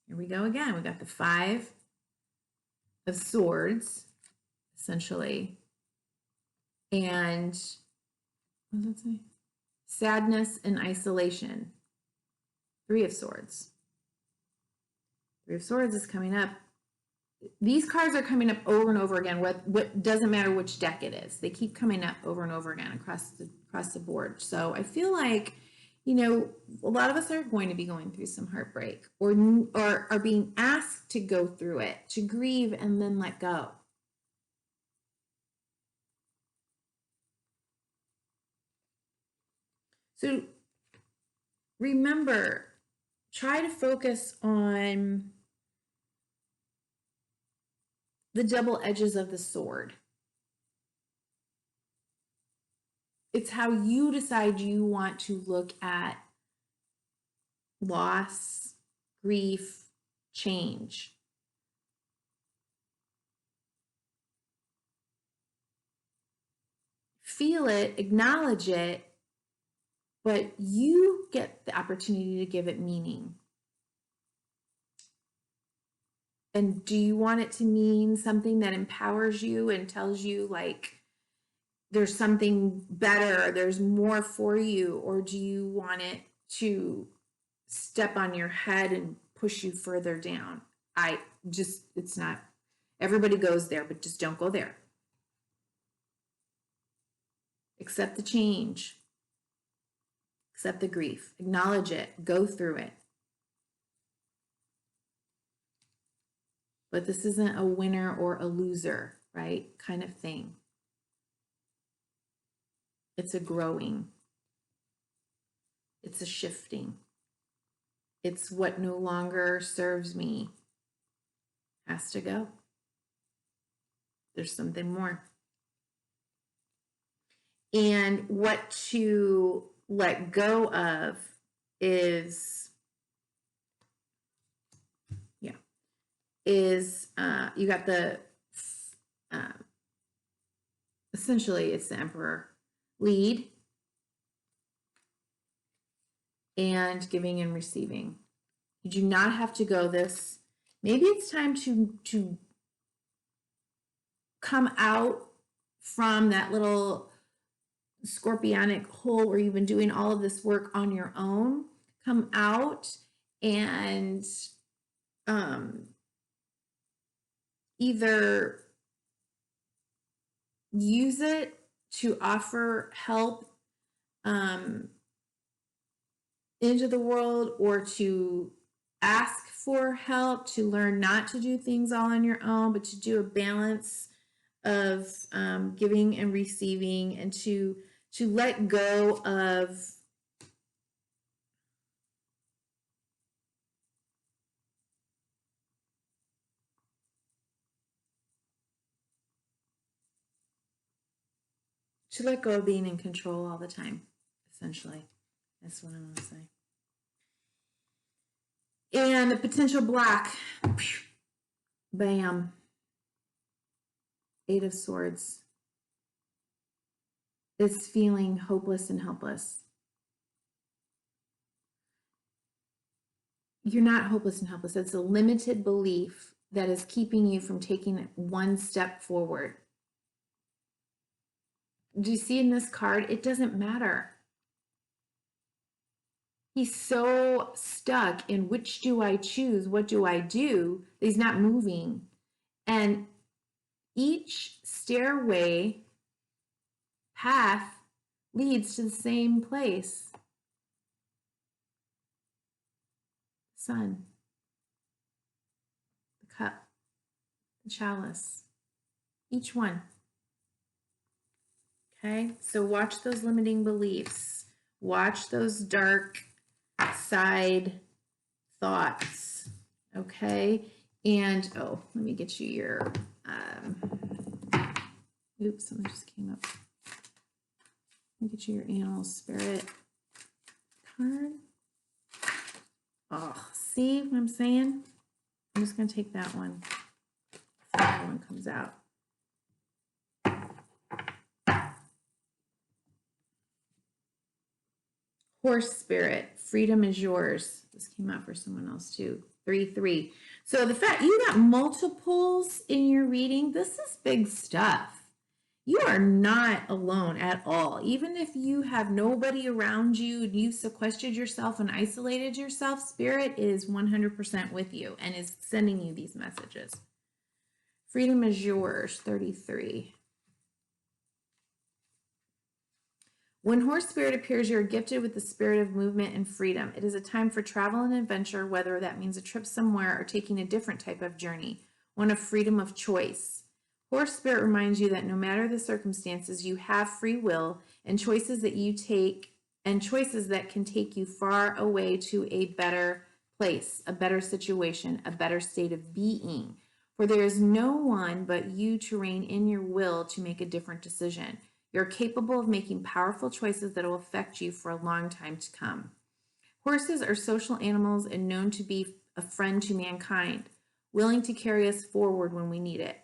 Here we go again. We got the 5 of Swords, essentially. And what does that say? Sadness and isolation. 3 of Swords. 3 of Swords is coming up. These cards are coming up over and over again. What doesn't matter which deck it is. They keep coming up over and over again across the board. So I feel like, a lot of us are going to be going through some heartbreak or are being asked to go through it, to grieve and then let go. So remember, try to focus on the double edges of the sword. It's how you decide you want to look at loss, grief, change. Feel it, acknowledge it, but you get the opportunity to give it meaning. And do you want it to mean something that empowers you and tells you like there's something better, there's more for you, or do you want it to step on your head and push you further down? It's not, everybody goes there, but just don't go there. Accept the change. Accept the grief. Acknowledge it. Go through it. But this isn't a winner or a loser, right? Kind of thing. It's a growing. It's a shifting. It's what no longer serves me has to go. There's something more. And what to let go of is, you got the, essentially it's the Emperor. Lead and giving and receiving. You do not have to go this. Maybe it's time to come out from that little scorpionic hole where you've been doing all of this work on your own. Come out and either use it to offer help into the world, or to ask for help, to learn not to do things all on your own, but to do a balance of giving and receiving, and to let go of being in control all the time, essentially. That's what I want to say. And the potential block, bam, 8 of Swords. It's feeling hopeless and helpless. You're not hopeless and helpless. It's a limited belief that is keeping you from taking one step forward. Do you see in this card? It doesn't matter. He's so stuck in which do I choose, what do I do, that he's not moving. And each stairway path leads to the same place. Sun, the cup, the chalice, each one. Okay, so watch those limiting beliefs. Watch those dark side thoughts. Okay, and oh, let me get you your, oops, something just came up. Let me get you your animal spirit card. Oh, see what I'm saying? I'm just going to take that one. That one comes out. Horse spirit, freedom is yours. This came out for someone else too. 3-3. So the fact you got multiples in your reading, this is big stuff. You are not alone at all. Even if you have nobody around you and you've sequestered yourself and isolated yourself, Spirit is 100% with you and is sending you these messages. Freedom is yours, 33. When Horse Spirit appears, you're gifted with the spirit of movement and freedom. It is a time for travel and adventure, whether that means a trip somewhere or taking a different type of journey, one of freedom of choice. Horse Spirit reminds you that no matter the circumstances, you have free will and choices that you take, and choices that can take you far away to a better place, a better situation, a better state of being. For there is no one but you to rein in your will to make a different decision. You're capable of making powerful choices that will affect you for a long time to come. Horses are social animals and known to be a friend to mankind, willing to carry us forward when we need it.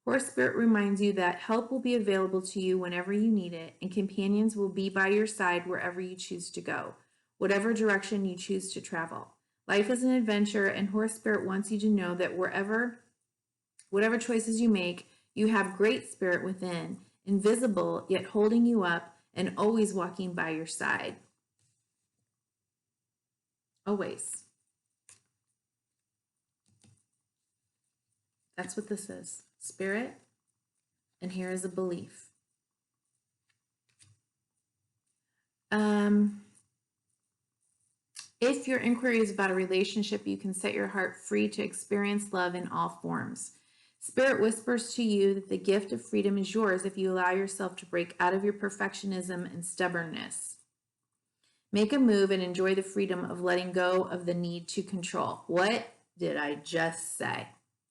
Horse Spirit reminds you that help will be available to you whenever you need it, and companions will be by your side wherever you choose to go, whatever direction you choose to travel. Life is an adventure, and Horse Spirit wants you to know that whatever choices you make, you have great spirit within, invisible yet holding you up and always walking by your side. Always. That's what this is. Spirit, and here is a belief. If your inquiry is about a relationship, you can set your heart free to experience love in all forms. Spirit whispers to you that the gift of freedom is yours if you allow yourself to break out of your perfectionism and stubbornness. Make a move and enjoy the freedom of letting go of the need to control. What did I just say?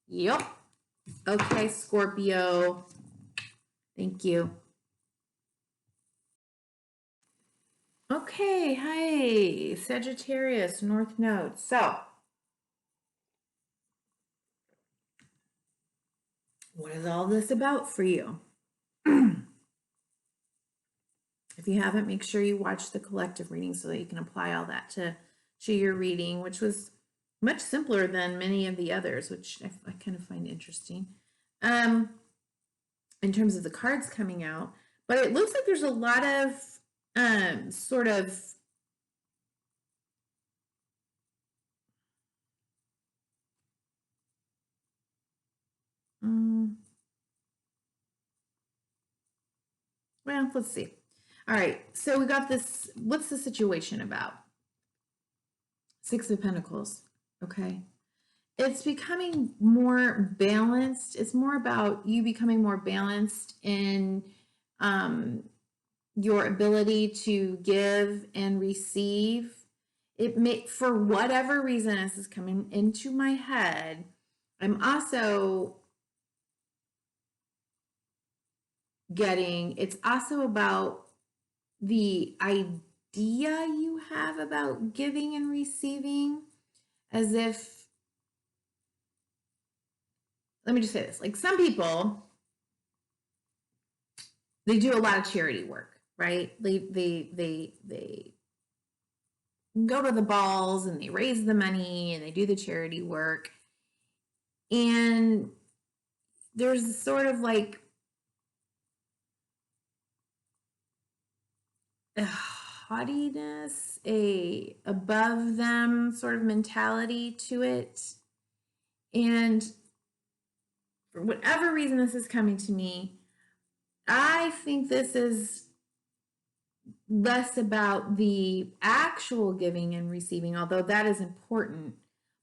Yep. Okay, Scorpio. Thank you. Okay, hi, Sagittarius, North Node. So, what is all this about for you? If you haven't, make sure you watch the collective reading so that you can apply all that to your reading, which was much simpler than many of the others, which I kind of find interesting. In terms of the cards coming out, but it looks like there's a lot of sort of well, let's see. All right, so we got this. What's the situation about? Six of Pentacles. Okay. It's becoming more balanced. It's more about you becoming more balanced in your ability to give and receive. It may, for whatever reason, this is coming into my head. I'm also getting, it's also about the idea you have about giving and receiving, as if, let me just say this, like some people, they do a lot of charity work, right? They go to the balls and they raise the money and they do the charity work. And there's sort of like a haughtiness, a above them sort of mentality to it. And for whatever reason this is coming to me, I think this is less about the actual giving and receiving, although that is important.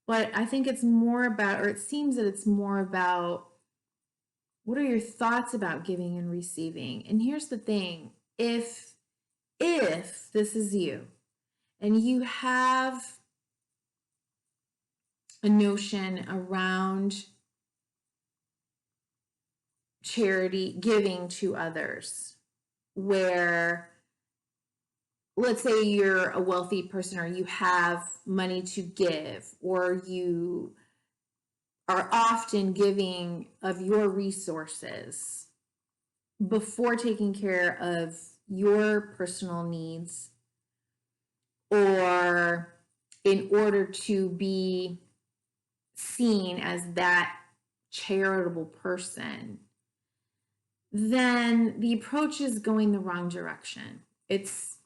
But I think it's more about, or it seems that it's more about, what are your thoughts about giving and receiving? And here's the thing, if this is you and you have a notion around charity, giving to others, where let's say you're a wealthy person or you have money to give, or you are often giving of your resources before taking care of your personal needs, or in order to be seen as that charitable person, then the approach is going the wrong direction. It's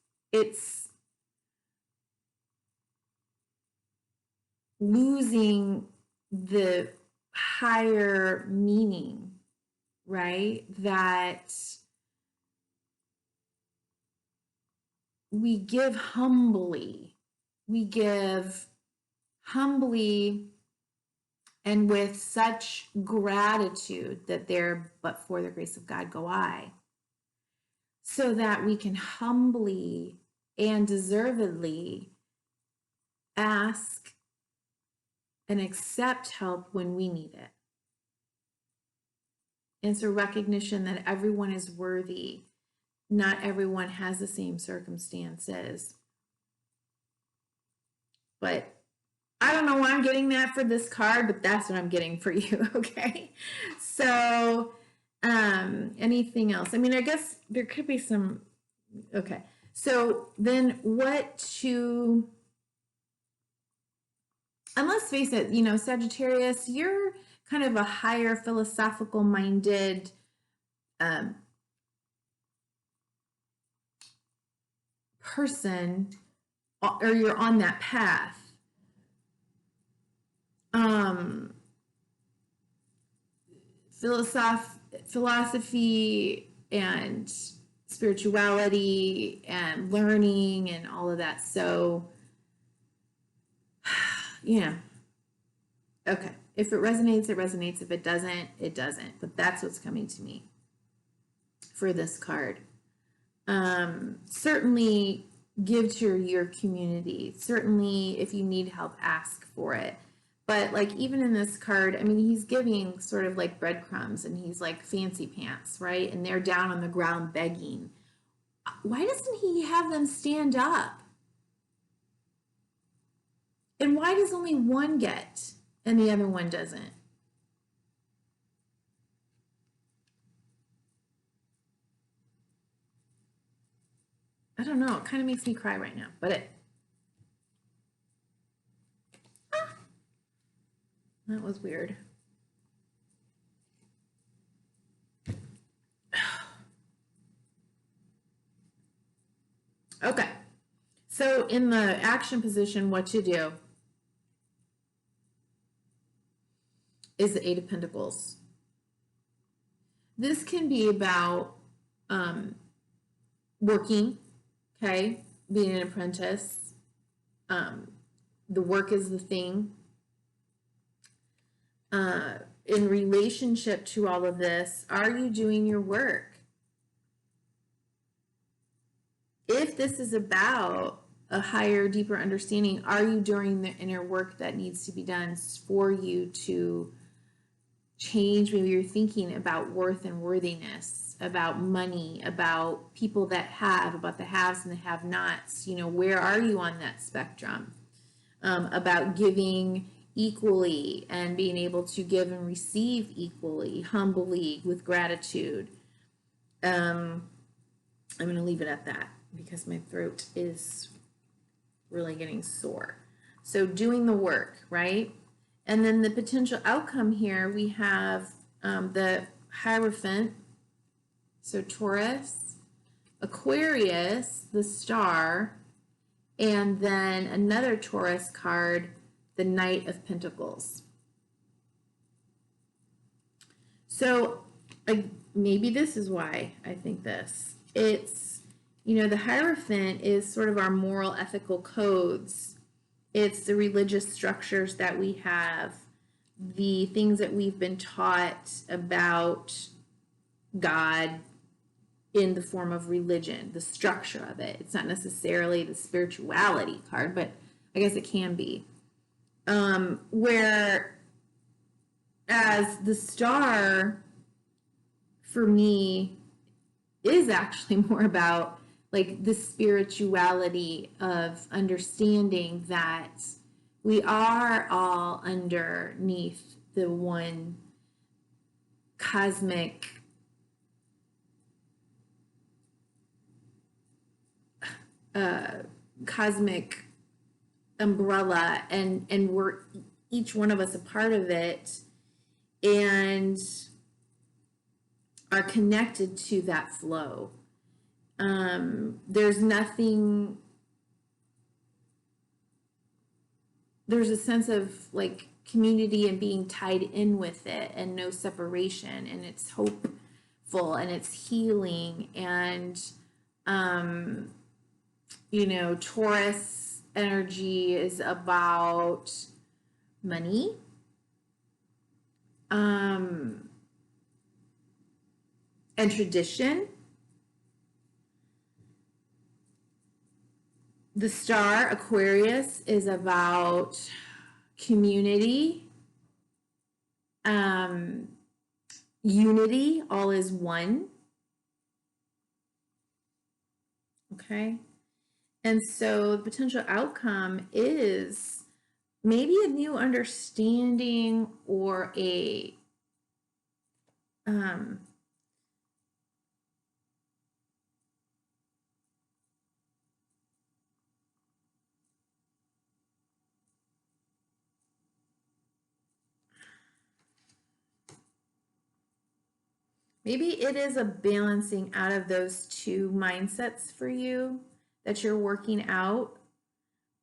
losing the higher meaning, right? That we give humbly. We give humbly and with such gratitude that there, but for the grace of God go I, so that we can humbly and deservedly ask and accept help when we need it. And it's a recognition that everyone is worthy. Not everyone has the same circumstances. But I don't know why I'm getting that for this card, but that's what I'm getting for you, okay? So, anything else? I mean, I guess there could be some, okay. So then what to, and let's face it, you know, Sagittarius, you're kind of a higher philosophical minded person, or you're on that path. Philosophy and spirituality and learning and all of that. So, yeah. Okay. If it resonates, it resonates. If it doesn't, it doesn't. But that's what's coming to me for this card. Certainly give to your community. Certainly, if you need help, ask for it. But like even in this card, I mean, he's giving sort of like breadcrumbs and he's like fancy pants, right? And they're down on the ground begging. Why doesn't he have them stand up? And why does only one get and the other one doesn't? I don't know. It kind of makes me cry right now, but that was weird. Okay. So in the action position, what to do is the Eight of Pentacles. This can be about working, okay, being an apprentice. The work is the thing. In relationship to all of this, are you doing your work? If this is about a higher, deeper understanding, are you doing the inner work that needs to be done for you to change maybe your thinking about worth and worthiness, about money, about people that have, about the haves and the have-nots? You know, where are you on that spectrum? About giving equally and being able to give and receive equally, humbly, with gratitude. I'm going to leave it at that because my throat is really getting sore. So doing the work, right? And then the potential outcome here, we have the Hierophant, so Taurus, Aquarius, the Star, and then another Taurus card, the Knight of Pentacles. So maybe this is why I think this. It's, you know, the Hierophant is sort of our moral, ethical codes. It's the religious structures that we have, the things that we've been taught about God in the form of religion, the structure of it. It's not necessarily the spirituality card, but I guess it can be. Where as the Star, for me, is actually more about like the spirituality of understanding that we are all underneath the one cosmic umbrella, and we're each one of us a part of it and are connected to that flow. There's nothing, there's a sense of like community and being tied in with it and no separation, and it's hopeful and it's healing. And you know, Taurus energy is about money, and tradition. The Star, Aquarius, is about community, unity, all is one. Okay. And so the potential outcome is maybe a new understanding or a maybe it is a balancing out of those two mindsets for you that you're working out.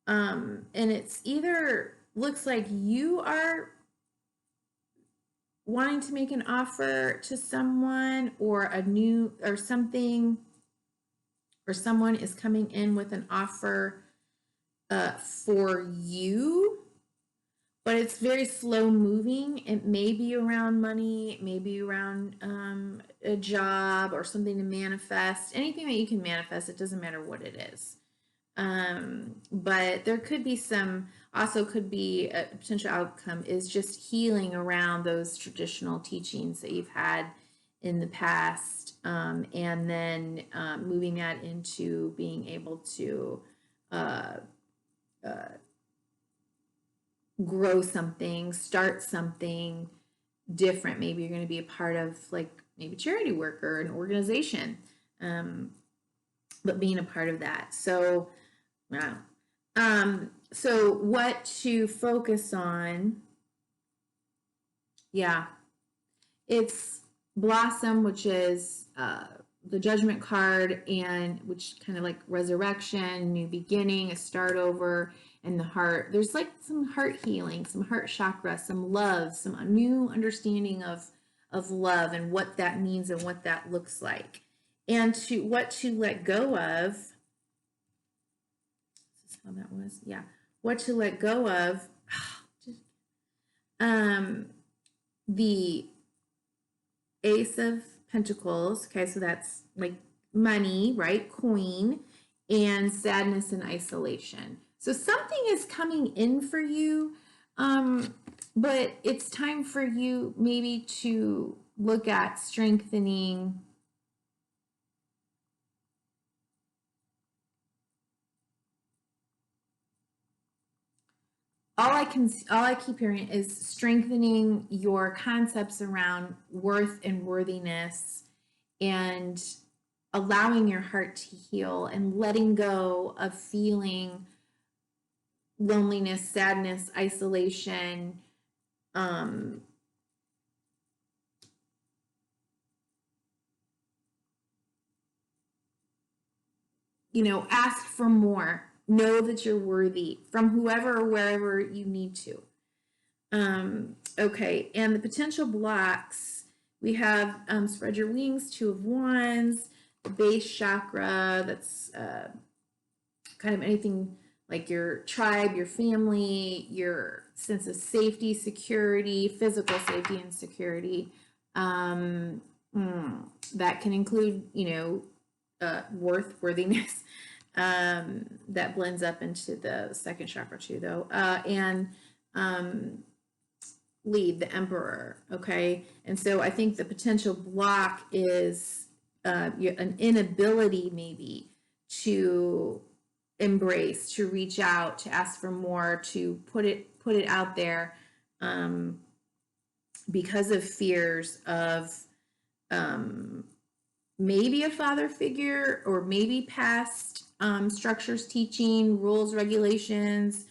And it's either looks like you are wanting to make an offer to someone, or a new or something, or someone is coming in with an offer for you, but it's very slow moving. It may be around money, it may be around a job or something to manifest, anything that you can manifest. It doesn't matter what it is. But there could be also could be a potential outcome is just healing around those traditional teachings that you've had in the past, and then moving that into being able to uh, grow something, start something different. Maybe you're going to be a part of like maybe charity work or an organization, but being a part of that. So, wow. So what to focus on? Yeah, it's Blossom, which is the Judgment card, and which kind of like resurrection, new beginning, a start over, and the heart. There's like some heart healing, some heart chakra, some love, some new understanding of love and what that means and what that looks like, and to what to let go of. This is how that was. Yeah, what to let go of. The Ace of Pentacles. Okay, so that's like money, right? Queen, and sadness and isolation. So something is coming in for you, but it's time for you maybe to look at strengthening all I keep hearing is strengthening your concepts around worth and worthiness, and allowing your heart to heal and letting go of feeling loneliness, sadness, isolation. Ask for more. Know that you're worthy from whoever or wherever you need to. Okay, and the potential blocks, we have spread your wings, Two of Wands, the base chakra, that's kind of anything like your tribe, your family, your sense of safety, security, physical safety and security. That can include, worthiness. That blends up into the second chakra too, though. And lead, the Emperor. Okay, and so I think the potential block is an inability maybe to embrace, to reach out, to ask for more, to put it out there, because of fears of maybe a father figure, or maybe past structures, teaching, rules, regulations.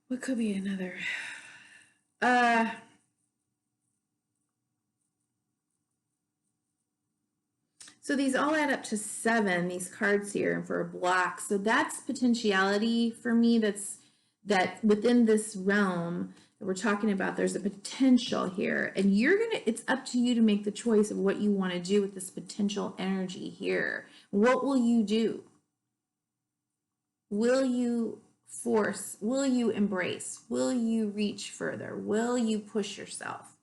What could be another? So these all add up to 7, these cards here, and for a block. So that's potentiality for me. That within this realm that we're talking about, there's a potential here. And it's up to you to make the choice of what you want to do with this potential energy here. What will you do? Will you force? Will you embrace? Will you reach further? Will you push yourself?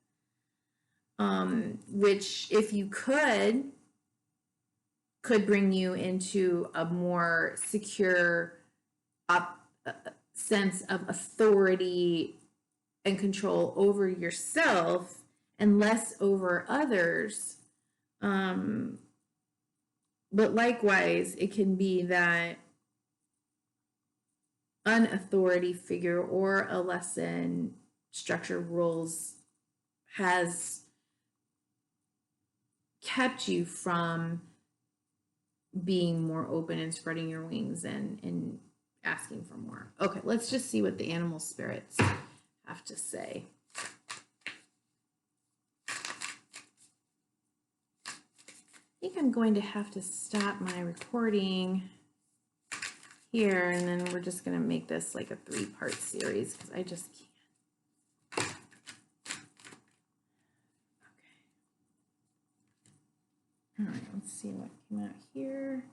Which, if you could bring you into a more secure sense of authority and control over yourself and less over others. But likewise, it can be that an authority figure or a lesson, structure, rules has kept you from being more open and spreading your wings and asking for more. Okay, let's just see what the animal spirits have to say. I think I'm going to have to stop my recording here, and then we're just going to make this like a 3-part series because I just can't. All right, let's see what came out here.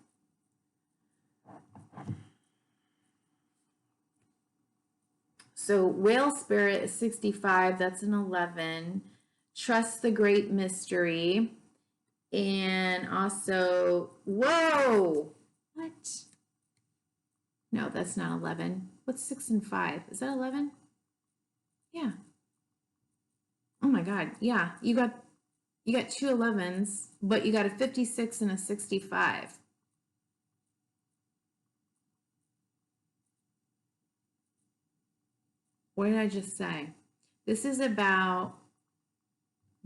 So whale spirit is 65. That's an 11. Trust the great mystery. And also, whoa, what? No, that's not 11. What's 6 and 5? Is that 11? Yeah. Oh my God. Yeah, you got two 11s, but you got a 56 and a 65. What did I just say? This is about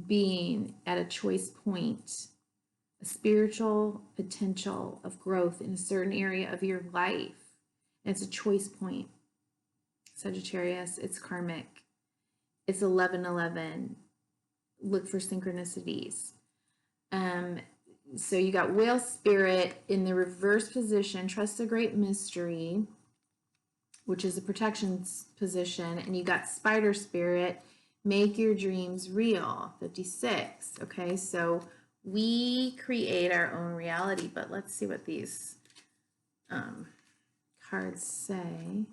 being at a choice point, a spiritual potential of growth in a certain area of your life. And it's a choice point. Sagittarius, it's karmic. It's 11:11. Look for synchronicities. So you got whale spirit in the reverse position, trust the great mystery, which is a protection position, and you got spider spirit, make your dreams real, 56. Okay, so we create our own reality, but let's see what these cards say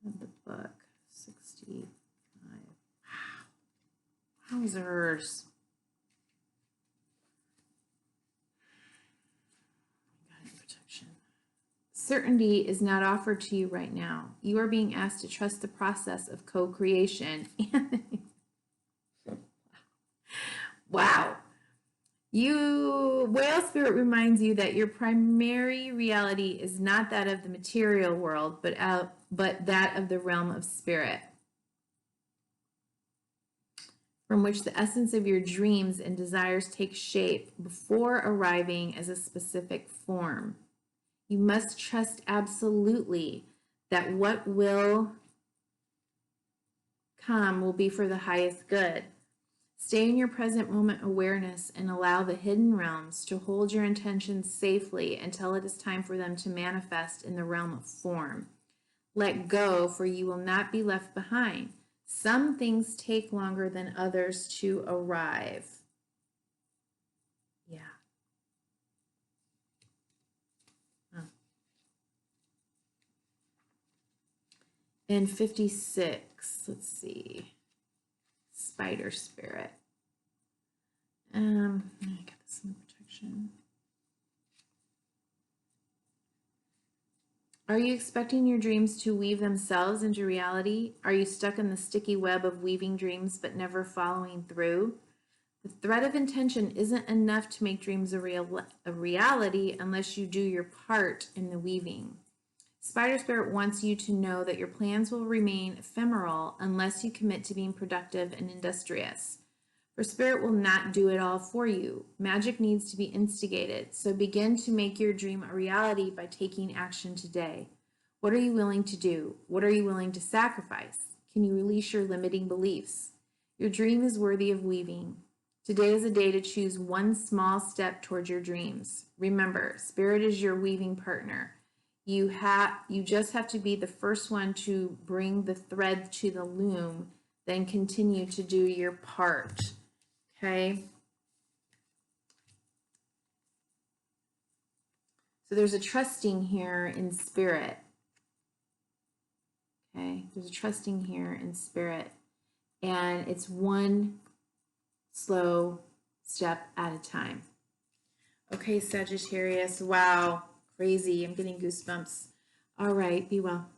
in the book. 65. Wow. Wowzers. Protection. Certainty is not offered to you right now. You are being asked to trust the process of co-creation. Wow. Whale spirit reminds you that your primary reality is not that of the material world, but that of the realm of spirit, from which the essence of your dreams and desires take shape before arriving as a specific form. You must trust absolutely that what will come will be for the highest good. Stay in your present moment awareness and allow the hidden realms to hold your intentions safely until it is time for them to manifest in the realm of form. Let go, for you will not be left behind. Some things take longer than others to arrive. Yeah. Oh. And 56, let's see. Spider spirit. I got this in protection. Are you expecting your dreams to weave themselves into reality? Are you stuck in the sticky web of weaving dreams but never following through? The thread of intention isn't enough to make dreams a reality unless you do your part in the weaving. Spider Spirit wants you to know that your plans will remain ephemeral unless you commit to being productive and industrious. For Spirit will not do it all for you. Magic needs to be instigated, so begin to make your dream a reality by taking action today. What are you willing to do? What are you willing to sacrifice? Can you release your limiting beliefs? Your dream is worthy of weaving. Today is a day to choose one small step towards your dreams. Remember, Spirit is your weaving partner. You just have to be the first one to bring the thread to the loom, then continue to do your part. Okay. So there's a trusting here in Spirit. Okay. There's a trusting here in Spirit. And it's one slow step at a time. Okay, Sagittarius. Wow. Crazy. I'm getting goosebumps. All right. Be well.